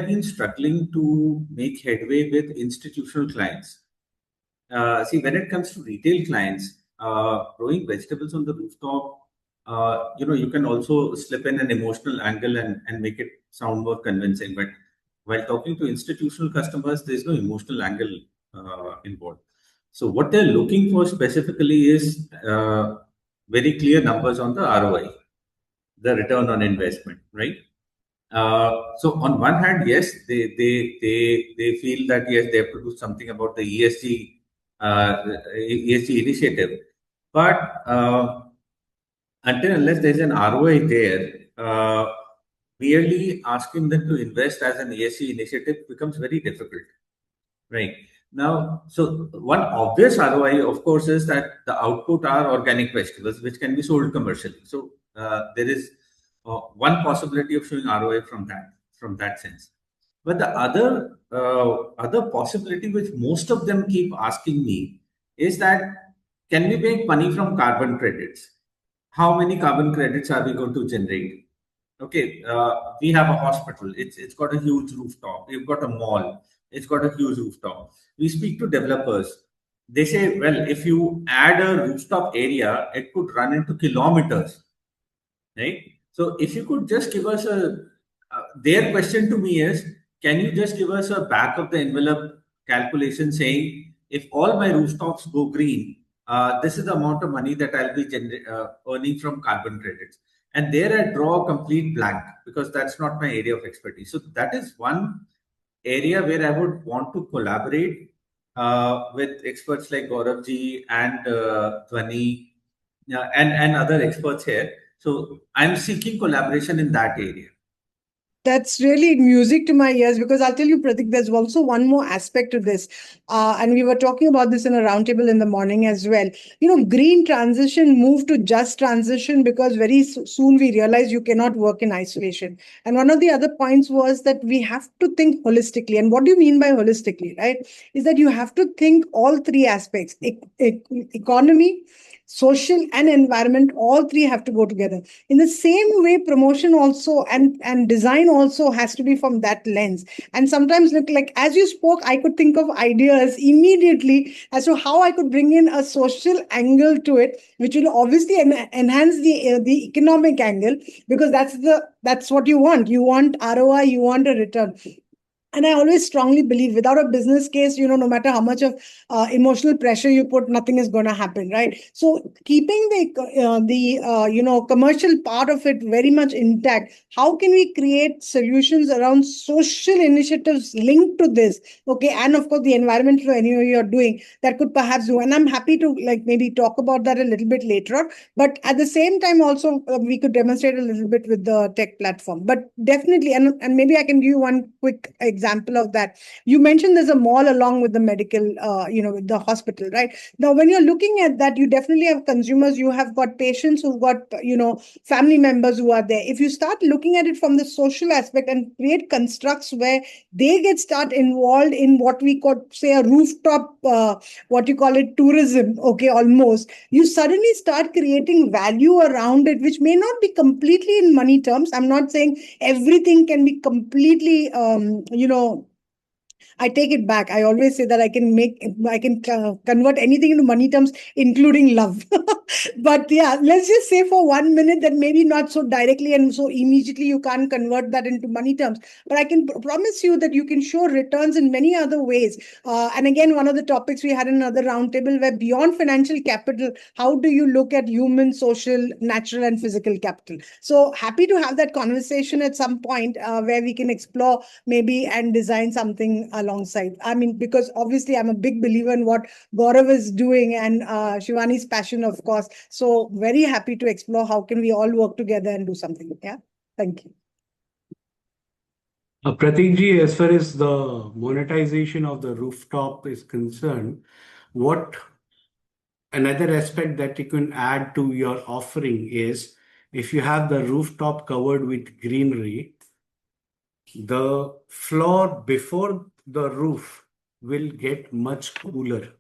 been struggling to make headway with institutional clients. See, when it comes to retail clients, growing vegetables on the rooftop you can also slip in an emotional angle and make it sound more convincing. But while talking to institutional customers, there's no emotional angle involved. So what they're looking for specifically is very clear numbers on the ROI, the return on investment, right? So on one hand, yes, they feel that yes, they have to do something about the ESG initiative, but until unless there's an ROI there, merely asking them to invest as an ESG initiative becomes very difficult. Right. Now, so one obvious ROI, of course, is that the output are organic vegetables, which can be sold commercially. So there is one possibility of showing ROI from that sense. But the other possibility, which most of them keep asking me, is that can we make money from carbon credits? How many carbon credits are we going to generate? Okay, we have a hospital. It's got a huge rooftop. We've got a mall. It's got a huge rooftop. We speak to developers. They say, well, if you add a rooftop area, it could run into kilometers, right? So if you could just give us their question to me is, can you just give us a back of the envelope calculation saying, if all my rooftops go green, this is the amount of money that I'll be earning from carbon credits. And there I draw a complete blank because that's not my area of expertise. So that is one area where I would want to collaborate with experts like Gauravji and Dhwani and other experts here. So I'm seeking collaboration in that area. That's really music to my ears, because I'll tell you, Pratik, there's also one more aspect to this. And we were talking about this in a roundtable in the morning as well. Green transition moved to just transition because very soon we realized you cannot work in isolation. And one of the other points was that we have to think holistically. And what do you mean by holistically, right? Is that you have to think all three aspects: economy, social, and environment. All three have to go together. In the same way, promotion also and design also has to be from that lens. And sometimes, look, like as you spoke, I could think of ideas immediately as to how I could bring in a social angle to it, which will obviously enhance the economic angle, because that's what you want. You want ROI, you want a return. And I always strongly believe, without a business case, no matter how much of emotional pressure you put, nothing is going to happen, right? So keeping the commercial part of it very much intact, how can we create solutions around social initiatives linked to this? Okay, and of course the environmental anyway you're doing that could perhaps do. And I'm happy to maybe talk about that a little bit later on. But at the same time, also we could demonstrate a little bit with the tech platform. But definitely, and maybe I can give you one quick example of that. You mentioned there's a mall along with the medical, with the hospital, right? Now, when you're looking at that, you definitely have consumers. You have got patients who've got, family members who are there. If you start looking at it from the social aspect and create constructs where they start involved in what we could say a rooftop, what you call it, tourism, okay, almost, you suddenly start creating value around it, which may not be completely in money terms. I'm not saying everything can be completely, I take it back. I always say that I can convert anything into money terms, including love. But yeah, let's just say for 1 minute that maybe not so directly and so immediately you can't convert that into money terms. But I can promise you that you can show returns in many other ways. And again, one of the topics we had in another roundtable, where beyond financial capital, how do you look at human, social, natural, and physical capital? So happy to have that conversation at some point where we can explore maybe and design something alongside. I mean, because obviously I'm a big believer in what Gaurav is doing and Shivani's passion, of course. So very happy to explore how can we all work together and do something. Yeah. Thank you. Pratik ji, as far as the monetization of the rooftop is concerned, what another aspect that you can add to your offering is, if you have the rooftop covered with greenery, the floor before the roof will get much cooler.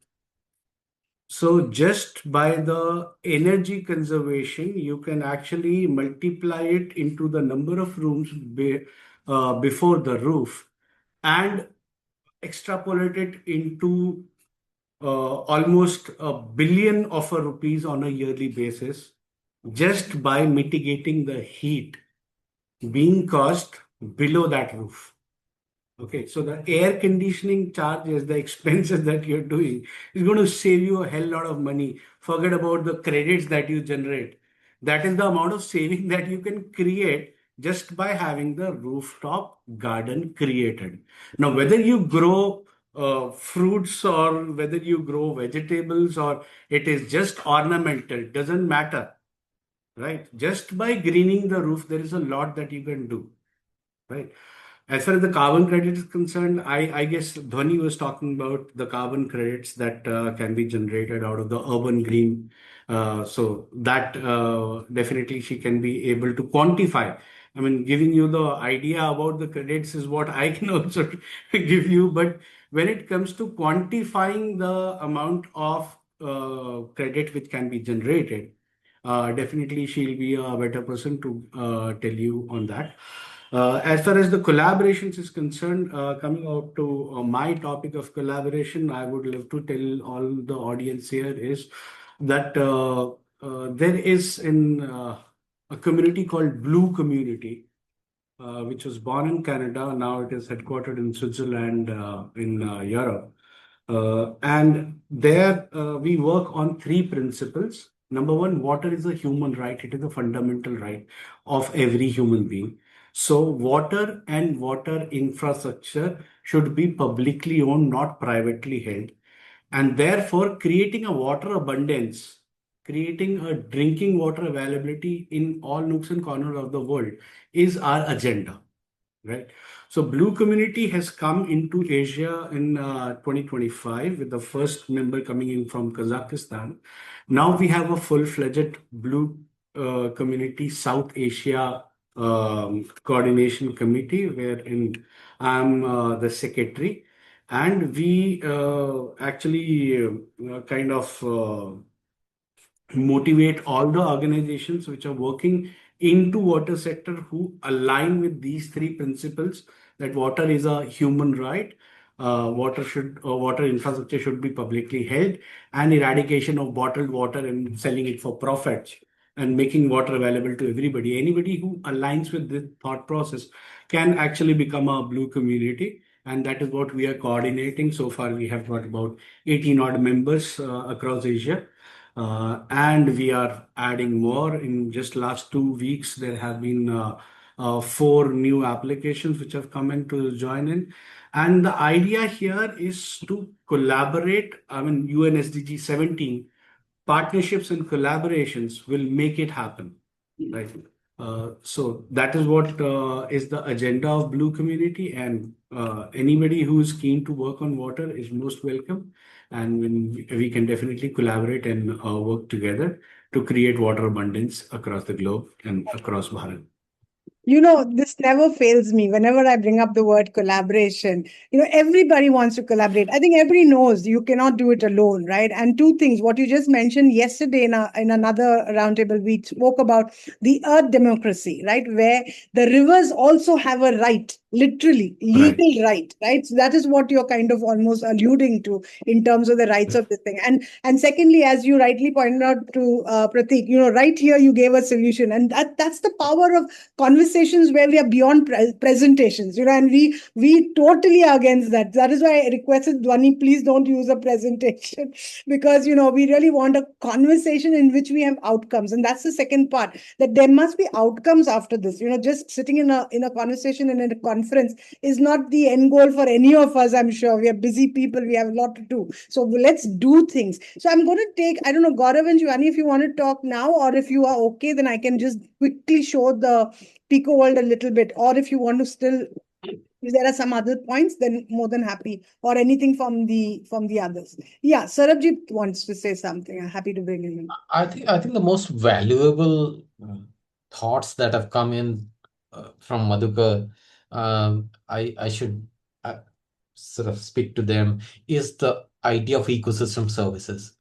So just by the energy conservation, you can actually multiply it into the number of rooms before the roof and extrapolate it into almost 1 billion of rupees on a yearly basis just by mitigating the heat being caused below that roof. Okay, so the air conditioning charges, the expenses that you're doing is going to save you a hell lot of money. Forget about the credits that you generate. That is the amount of saving that you can create just by having the rooftop garden created. Now, whether you grow fruits or whether you grow vegetables or it is just ornamental, doesn't matter, right? Just by greening the roof, there is a lot that you can do, right? As far as the carbon credit is concerned, I guess Dhwani was talking about the carbon credits that can be generated out of the urban green. So that definitely she can be able to quantify. I mean, giving you the idea about the credits is what I can also give you. But when it comes to quantifying the amount of credit which can be generated, definitely she'll be a better person to tell you on that. As far as the collaborations is concerned, coming out to my topic of collaboration, I would love to tell all the audience here is that there is in a community called Blue Community, which was born in Canada. Now it is headquartered in Switzerland, in Europe. And there we work on three principles. Number one, water is a human right. It is a fundamental right of every human being. So water and water infrastructure should be publicly owned, not privately held. And therefore, creating a water abundance, creating a drinking water availability in all nooks and corners of the world is our agenda, right? So Blue Community has come into Asia in 2025 with the first member coming in from Kazakhstan. Now we have a full-fledged Blue Community South Asia coordination committee wherein I'm the secretary, and we actually kind of motivate all the organizations which are working into water sector who align with these three principles, that water is a human right, water infrastructure should be publicly held, and eradication of bottled water and selling it for profits and making water available to everybody. Anybody who aligns with this thought process can actually become a Blue Community, and that is what we are coordinating. So far we have got about 18 odd members across Asia. And we are adding more. In just last 2 weeks, there have been 4 new applications which have come in to join in. And the idea here is to collaborate. I mean, UN SDG 17 partnerships and collaborations will make it happen, right? So that is what is the agenda of Blue Community, and anybody who is keen to work on water is most welcome. And when we can definitely collaborate and work together to create water abundance across the globe and across Bharat. This never fails me whenever I bring up the word collaboration. Everybody wants to collaborate. I think everybody knows you cannot do it alone, right? And two things, what you just mentioned yesterday in another roundtable, we spoke about the earth democracy, right? Where the rivers also have a right, literally, legal right? So that is what you're kind of almost alluding to in terms of the rights of this thing. And secondly, as you rightly pointed out to Pratik, right here you gave a solution. And that's the power of conversations where we are beyond presentations, and we totally are against that. That is why I requested Dhwani, please don't use a presentation because we really want a conversation in which we have outcomes, and that's the second part, that there must be outcomes after this. Just sitting in a conversation and in a conference is not the end goal for any of us. I'm sure we are busy people, we have a lot to do, so let's do things. So I'm going to take, I don't know, Gaurav and Shivani, if you want to talk now, or if you are okay, then I can just quickly show the Pico World a little bit, or if you want to still, if there are some other points, then more than happy, or anything from the others. Yeah, Sarabjit wants to say something. I'm happy to bring him in. I think the most valuable thoughts that have come in from Madhukar, I should sort of speak to them, is the idea of ecosystem services.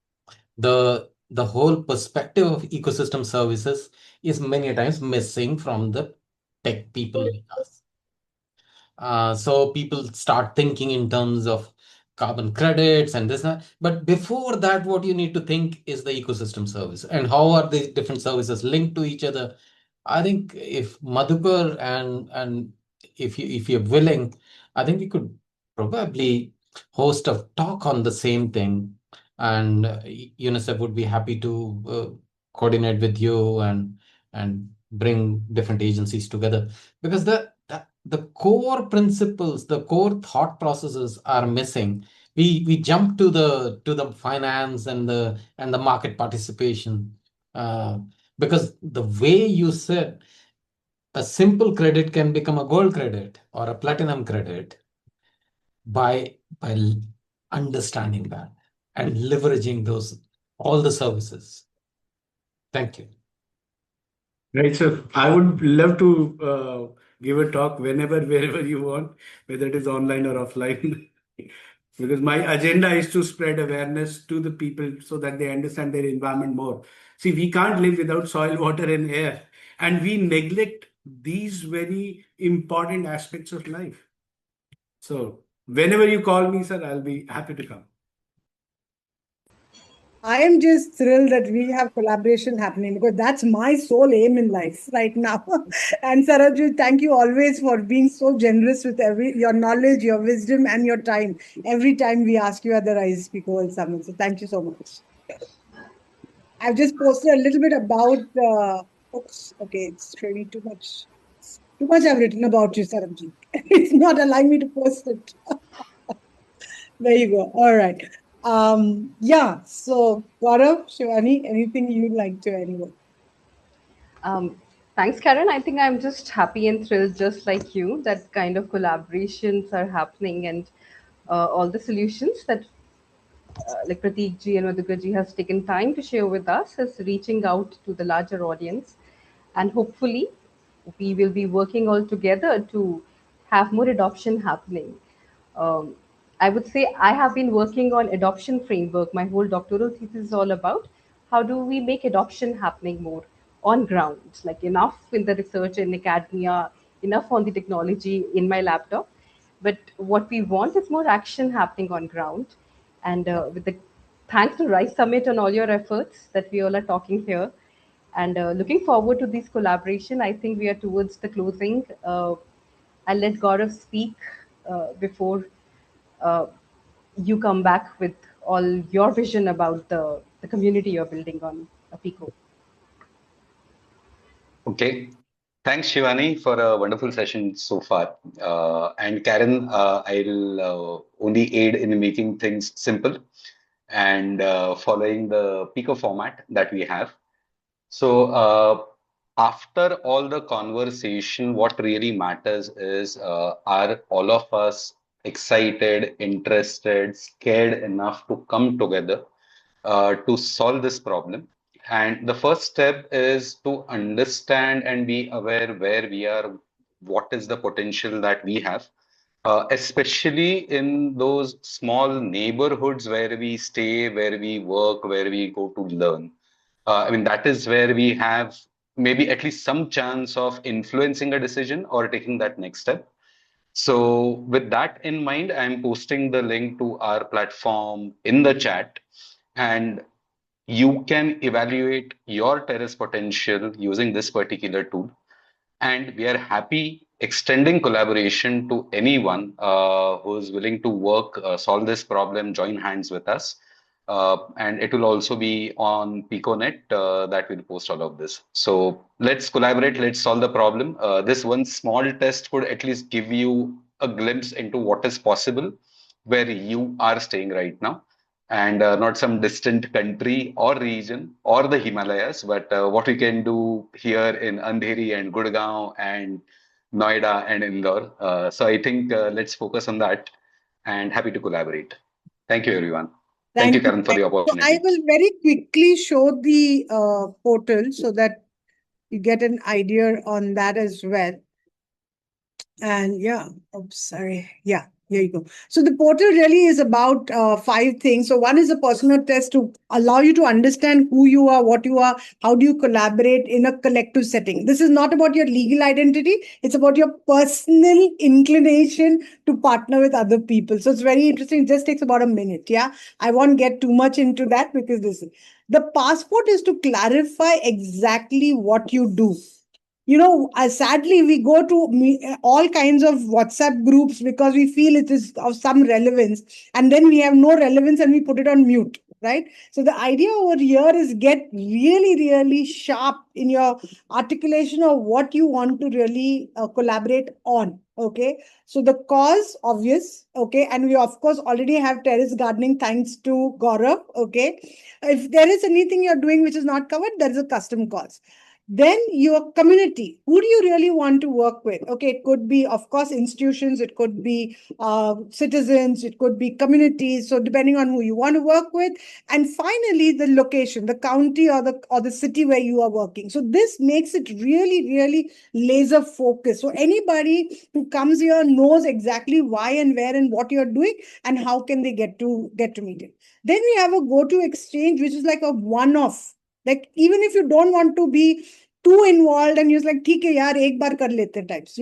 The whole perspective of ecosystem services is many a times missing from the tech people like us. So people start thinking in terms of carbon credits and this and that. But before that, what you need to think is the ecosystem service and how are these different services linked to each other. I think if Madhukar and if you're willing, I think we could probably host a talk on the same thing, and UNICEF would be happy to coordinate with you and bring different agencies together, because the core principles, the core thought processes are missing. We jump to the finance and the market participation, uh, because the way you said a simple credit can become a gold credit or a platinum credit by understanding that and leveraging those all the services. Thank you. Right, sir. I would love to give a talk whenever, wherever you want, whether it is online or offline. Because my agenda is to spread awareness to the people so that they understand their environment more. See, we can't live without soil, water, and air, and we neglect these very important aspects of life. So, whenever you call me, sir, I'll be happy to come. I am just thrilled that we have collaboration happening because that's my sole aim in life right now. And Saraju, thank you always for being so generous with your knowledge, your wisdom, and your time every time we ask you at the RISE PecoWorld Summit. So thank you so much. I've just posted a little bit about oops, okay, it's really too much. Too much I've written about you, Sarabji. It's not allowing me to post it. There you go. All right. Yeah. So, Gaurav, Shivani, anything you'd like to anyway? Thanks, Karen. I think I'm just happy and thrilled, just like you, that kind of collaborations are happening and all the solutions that like Prateek ji and Madhukar ji has taken time to share with us is reaching out to the larger audience. And hopefully, we will be working all together to have more adoption happening. Um, I would say I have been working on adoption framework. My whole doctoral thesis is all about how do we make adoption happening more on ground, like enough in the research in academia, enough on the technology in my laptop. But what we want is more action happening on ground. And with the thanks to Rice Summit on all your efforts that we all are talking here, and looking forward to this collaboration. I think we are towards the closing. I'll let Gaurav speak before uh, you come back with all your vision about the community you're building on Pico. Okay. Thanks, Shivani, for a wonderful session so far. And Karen, I'll only aid in making things simple and following the Pico format that we have. So, after all the conversation, what really matters is are all of us excited, interested, scared enough to come together to solve this problem? And the first step is to understand and be aware where we are, what is the potential that we have, especially in those small neighborhoods where we stay, where we work, where we go to learn. I mean, that is where we have maybe at least some chance of influencing a decision or taking that next step. So, with that in mind, I'm posting the link to our platform in the chat. And you can evaluate your terrace potential using this particular tool. And we are happy extending collaboration to anyone who is willing to work, solve this problem, join hands with us. And it will also be on PicoNet that will post all of this. So let's collaborate, let's solve the problem. This one small test could at least give you a glimpse into what is possible where you are staying right now, and not some distant country or region or the Himalayas, but what we can do here in Andheri and Gurgaon and Noida and Indore. So I think let's focus on that, and happy to collaborate. Thank you, everyone. Thank you, Thank you. Karan, for the So I opportunity. will very quickly show the portal so that you get an idea on that as well. And yeah, oops, sorry. Yeah. Here you go. So the portal really is about 5 things. So one is a personal test to allow you to understand who you are, what you are, how do you collaborate in a collective setting. This is not about your legal identity. It's about your personal inclination to partner with other people. So it's very interesting. It just takes about a minute. Yeah. I won't get too much into that because the passport is to clarify exactly what you do. Sadly, we go to all kinds of WhatsApp groups because we feel it is of some relevance, and then we have no relevance and we put it on mute, right? So the idea over here is get really, really sharp in your articulation of what you want to really collaborate on. Okay, so the cause obvious. Okay, and we of course already have terrace gardening thanks to Gaurav. Okay, if there is anything you're doing which is not covered, there is a custom cause. Then your community, who do you really want to work with? Okay, it could be of course institutions, it could be citizens, it could be communities, so depending on who you want to work with. And finally the location, the county or the city where you are working. So this makes it really, really laser focused, so anybody who comes here knows exactly why and where and what you're doing and how can they get to meet it. Then we have a go to exchange, which is like a one off. Like, even if you don't want to be too involved and you're like, ठीक है यार, एक बार कर लेते types,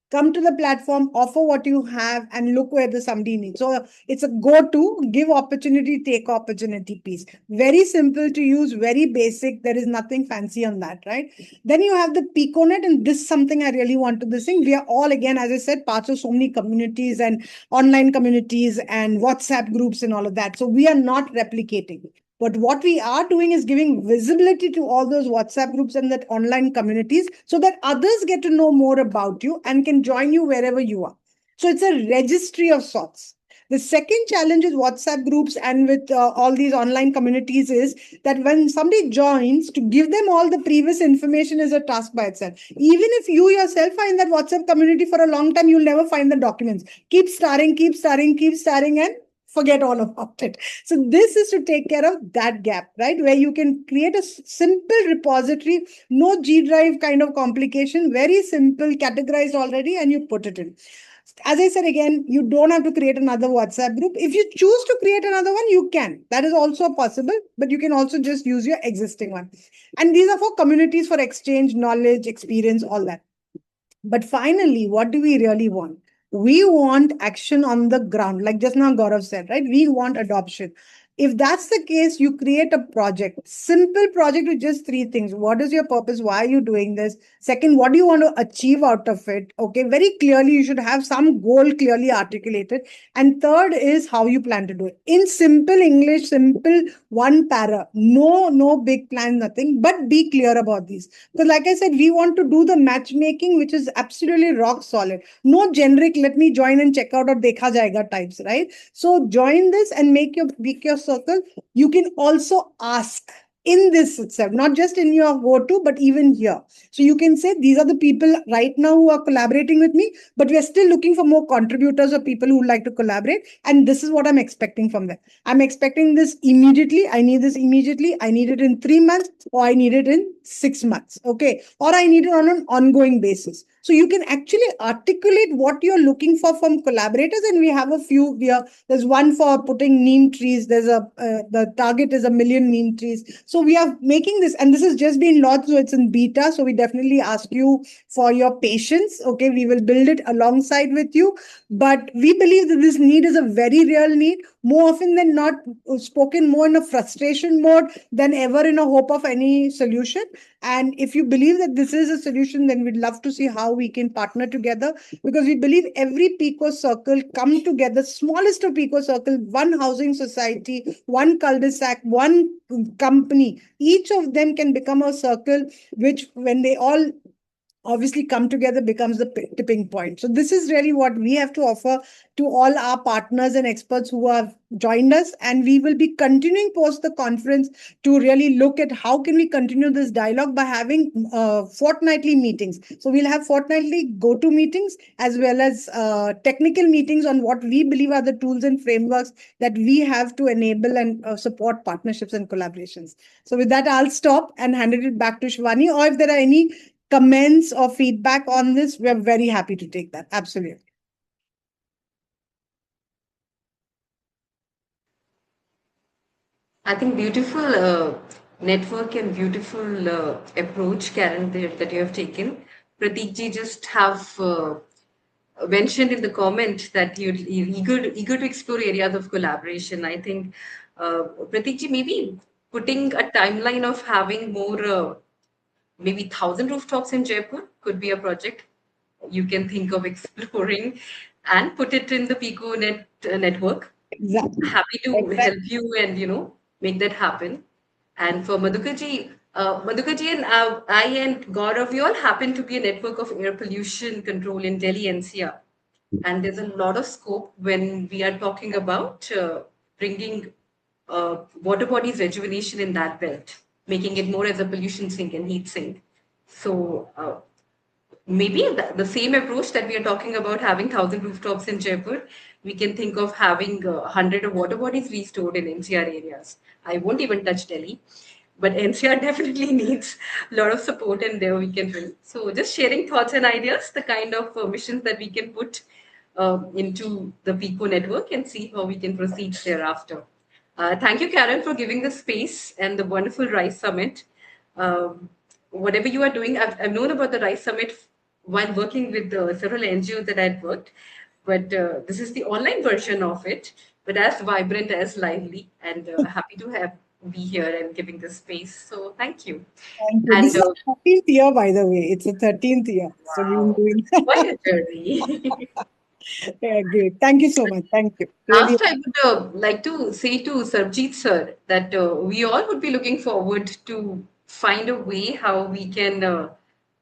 come to the platform, offer what you have, and look where the somebody needs. So it's a go-to, give opportunity, take opportunity piece. Very simple to use, very basic. There is nothing fancy on that, right? Then you have the PicoNet, and this is something I really want to this thing. We are all, again, as I said, parts of so many communities and online communities and WhatsApp groups and all of that. So we are not replicating. But what we are doing is giving visibility to all those WhatsApp groups and that online communities so that others get to know more about you and can join you wherever you are. So it's a registry of sorts. The second challenge with WhatsApp groups and with all these online communities is that when somebody joins, to give them all the previous information is a task by itself. Even if you yourself are in that WhatsApp community for a long time, you'll never find the documents. Keep starring, and forget all about it. So this is to take care of that gap, right? Where you can create a simple repository, no G Drive kind of complication, very simple, categorized already, and you put it in. As I said again, you don't have to create another WhatsApp group. If you choose to create another one, you can. That is also possible, but you can also just use your existing one. And these are for communities for exchange, knowledge, experience, all that. But finally, what do we really want? We want action on the ground, like just now Gaurav said, right? We want adoption. If that's the case, you create a project, simple project with just 3 things. What is your purpose? Why are you doing this? Second, what do you want to achieve out of it? Okay, very clearly, you should have some goal clearly articulated. And third is how you plan to do it. In simple English, simple one para, no big plan, nothing, but be clear about these. So like I said, we want to do the matchmaking, which is absolutely rock solid. No generic, let me join and check out or dekha jayega types, right? So join this and make your circle. You can also ask in this itself, not just in your go-to, but even here. So you can say, these are the people right now who are collaborating with me, but we are still looking for more contributors or people who would like to collaborate. And this is what I'm expecting from them. I'm expecting this immediately. I need this immediately. I need it in 3 months, or I need it in 6 months. Okay. Or I need it on an ongoing basis. So you can actually articulate what you're looking for from collaborators. And we have a few here. There's one for putting neem trees. There's the target is 1 million neem trees. So we are making this, and this has just been launched, so it's in beta. So we definitely ask you for your patience. Okay. We will build it alongside with you. But we believe that this need is a very real need. More often than not, spoken more in a frustration mode than ever in a hope of any solution. And if you believe that this is a solution, then we'd love to see how we can partner together, because we believe every Pico circle come together, smallest of Pico circle, one housing society, one cul-de-sac, one company, each of them can become a circle, which when they all obviously come together becomes the tipping point. So this is really what we have to offer to all our partners and experts who have joined us. And we will be continuing post the conference to really look at how can we continue this dialogue by having fortnightly meetings. So we'll have fortnightly go-to meetings as well as technical meetings on what we believe are the tools and frameworks that we have to enable and support partnerships and collaborations. So with that, I'll stop and hand it back to Shivani. Or if there are any comments or feedback on this, we're very happy to take that. Absolutely. I think beautiful network and beautiful approach, Karen, that you have taken. Prateek ji just have mentioned in the comment that you're eager to explore areas of collaboration. I think, Prateek ji, maybe putting a timeline of having more, maybe 1,000 rooftops in Jaipur could be a project you can think of exploring and put it in the network. Exactly. Happy to help Exactly. you and make that happen. And for Madhukaji and I and Gaurav, we all happen to be a network of air pollution control in Delhi NCR, and there's a lot of scope when we are talking about bringing water bodies rejuvenation in that belt, making it more as a pollution sink and heat sink. So maybe the same approach that we are talking about having 1,000 rooftops in Jaipur, we can think of having 100 of water bodies restored in NCR areas. I won't even touch Delhi, but NCR definitely needs a lot of support, and there we can bring. So just sharing thoughts and ideas, the kind of missions that we can put into the PICO network and see how we can proceed thereafter. Thank you, Karen, for giving the space and the wonderful RISE Summit. Um, Whatever you are doing, I've known about the RISE Summit while working with several NGOs that I'd worked, but this is the online version of it, but as vibrant, as lively, and happy to have be here and giving this space. So thank you. Thank you. This And is our 13th year, by the way. It's the 13th year. So we've been wow, doing quite a journey. yeah, great. Thank you so much. Thank you. Really. Last, I would like to say to Sarjeet sir that we all would be looking forward to find a way how we can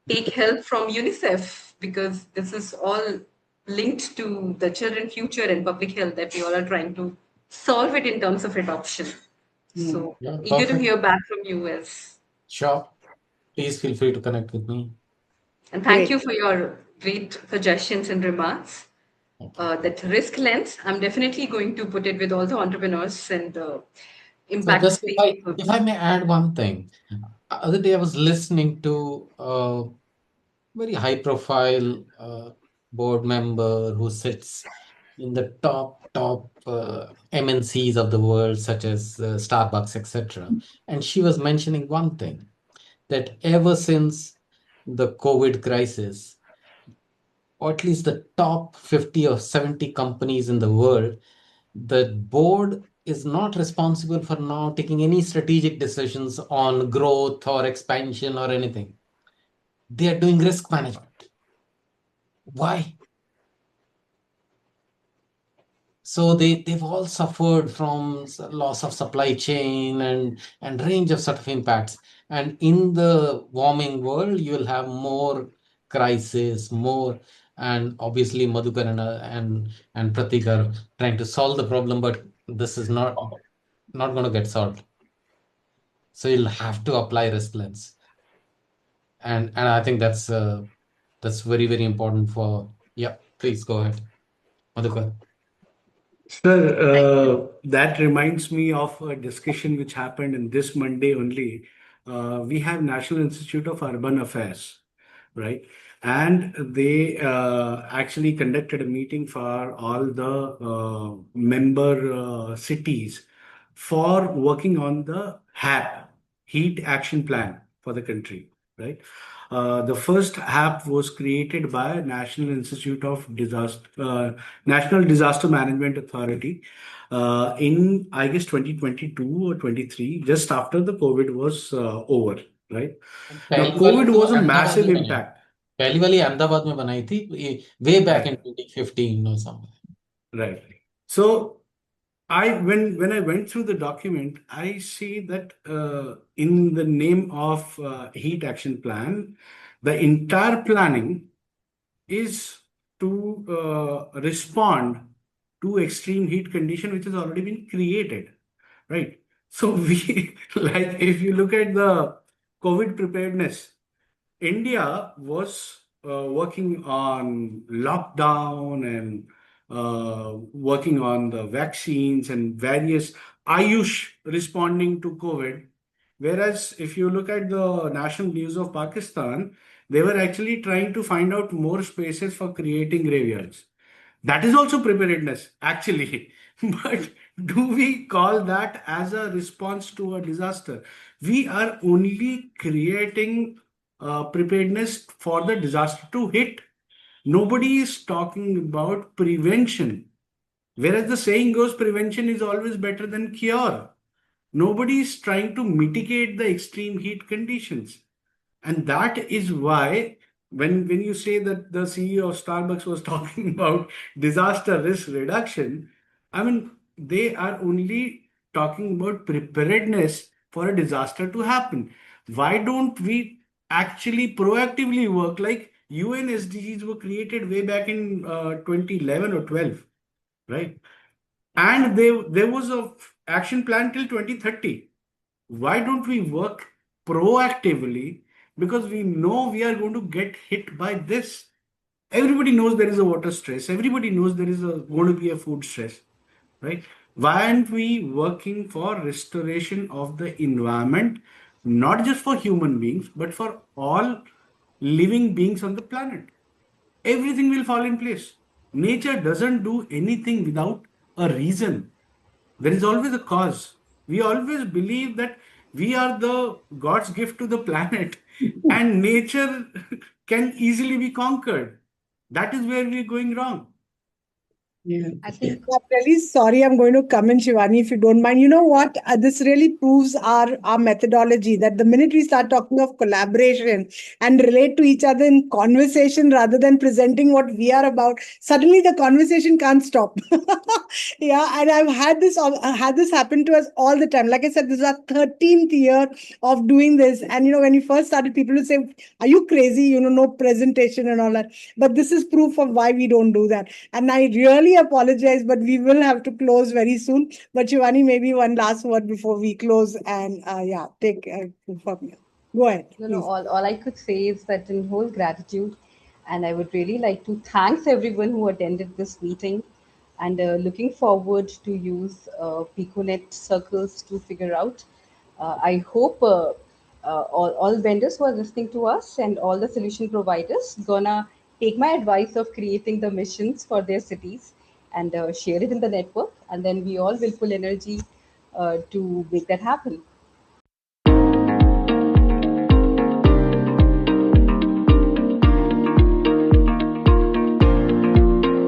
take help from UNICEF, because this is all linked to the children future and public health that we all are trying to solve it in terms of adoption. Hmm. So Yeah, eager to perfect. hear back from you as Sure. Please feel free to connect with me. and thank Great. you for your great suggestions and remarks. Okay. That risk lens, I'm definitely going to put it with all the entrepreneurs and So impact just space people. if I may add one thing. Other day I was listening to a very high profile board member who sits in the top MNCs of the world, such as Starbucks, etc. And she was mentioning one thing, that ever since the COVID crisis, or at least the top 50 or 70 companies in the world, the board is not responsible for now taking any strategic decisions on growth or expansion or anything. They are doing risk management. Why? So they've all suffered from loss of supply chain and range of sort of impacts. And in the warming world, you will have more crisis, more, and obviously Madhukar and Pratik are trying to solve the problem, but this is not going to get solved. So you'll have to apply risk lens, and I think that's very very important for. Yeah, please go ahead, Madhukar. Sir, Thank you. that reminds me of a discussion which happened in this Monday only. We have National Institute of Urban Affairs, right? And they actually conducted a meeting for all the member cities for working on the HAP, Heat Action Plan for the country, right? The first app was created by National Disaster Management Authority in, I guess, 2022 or 23, just after the COVID was over, right? Now, पहली वाली COVID तो was a Ahmedabad massive में बनाई impact, पहली वाली अहमदाबाद में बनाई थी way back in right? 2015 or something. Right. So when I went through the document, I see that in the name of heat action plan, the entire planning is to respond to extreme heat condition which has already been created, right? So we like if you look at the COVID preparedness, India was working on lockdown and working on the vaccines and various Ayush responding to COVID. Whereas if you look at the national news of Pakistan, they were actually trying to find out more spaces for creating graveyards. That is also preparedness, actually. But do we call that as a response to a disaster? We are only creating preparedness for the disaster to hit. Nobody is talking about prevention. Whereas the saying goes, prevention is always better than cure. Nobody is trying to mitigate the extreme heat conditions. And that is why when you say that the CEO of Starbucks was talking about disaster risk reduction, I mean, they are only talking about preparedness for a disaster to happen. Why don't we actually proactively work like UN SDGs were created way back in 2011 or 12, right? And there was a action plan till 2030. Why don't we work proactively? Because we know we are going to get hit by this. Everybody knows there is a water stress. Everybody knows there is going to be a food stress, right? Why aren't we working for restoration of the environment, not just for human beings, but for all living beings on the planet? Everything will fall in place. Nature doesn't do anything without a reason. There is always a cause. We always believe that we are the God's gift to the planet and nature can easily be conquered. That is where we're going wrong. Yeah. I think I'm really sorry. I'm going to come in, Shivani, if you don't mind. You know what? This really proves our methodology that the minute we start talking of collaboration and relate to each other in conversation rather than presenting what we are about, suddenly the conversation can't stop. Yeah, and I've had this happen to us all the time. Like I said, this is our 13th year of doing this. And when you first started, people would say, "Are you crazy? No presentation and all that." But this is proof of why we don't do that. And I really apologize, but we will have to close very soon. But Shivani, maybe one last word before we close and yeah, take from you. Go ahead, no. please. All I could say is that in whole gratitude, and I would really like to thanks everyone who attended this meeting, and looking forward to use PicoNet circles to figure out. I hope all vendors who are listening to us and all the solution providers gonna take my advice of creating the missions for their cities and share it in the network, and then we all will pull energy to make that happen.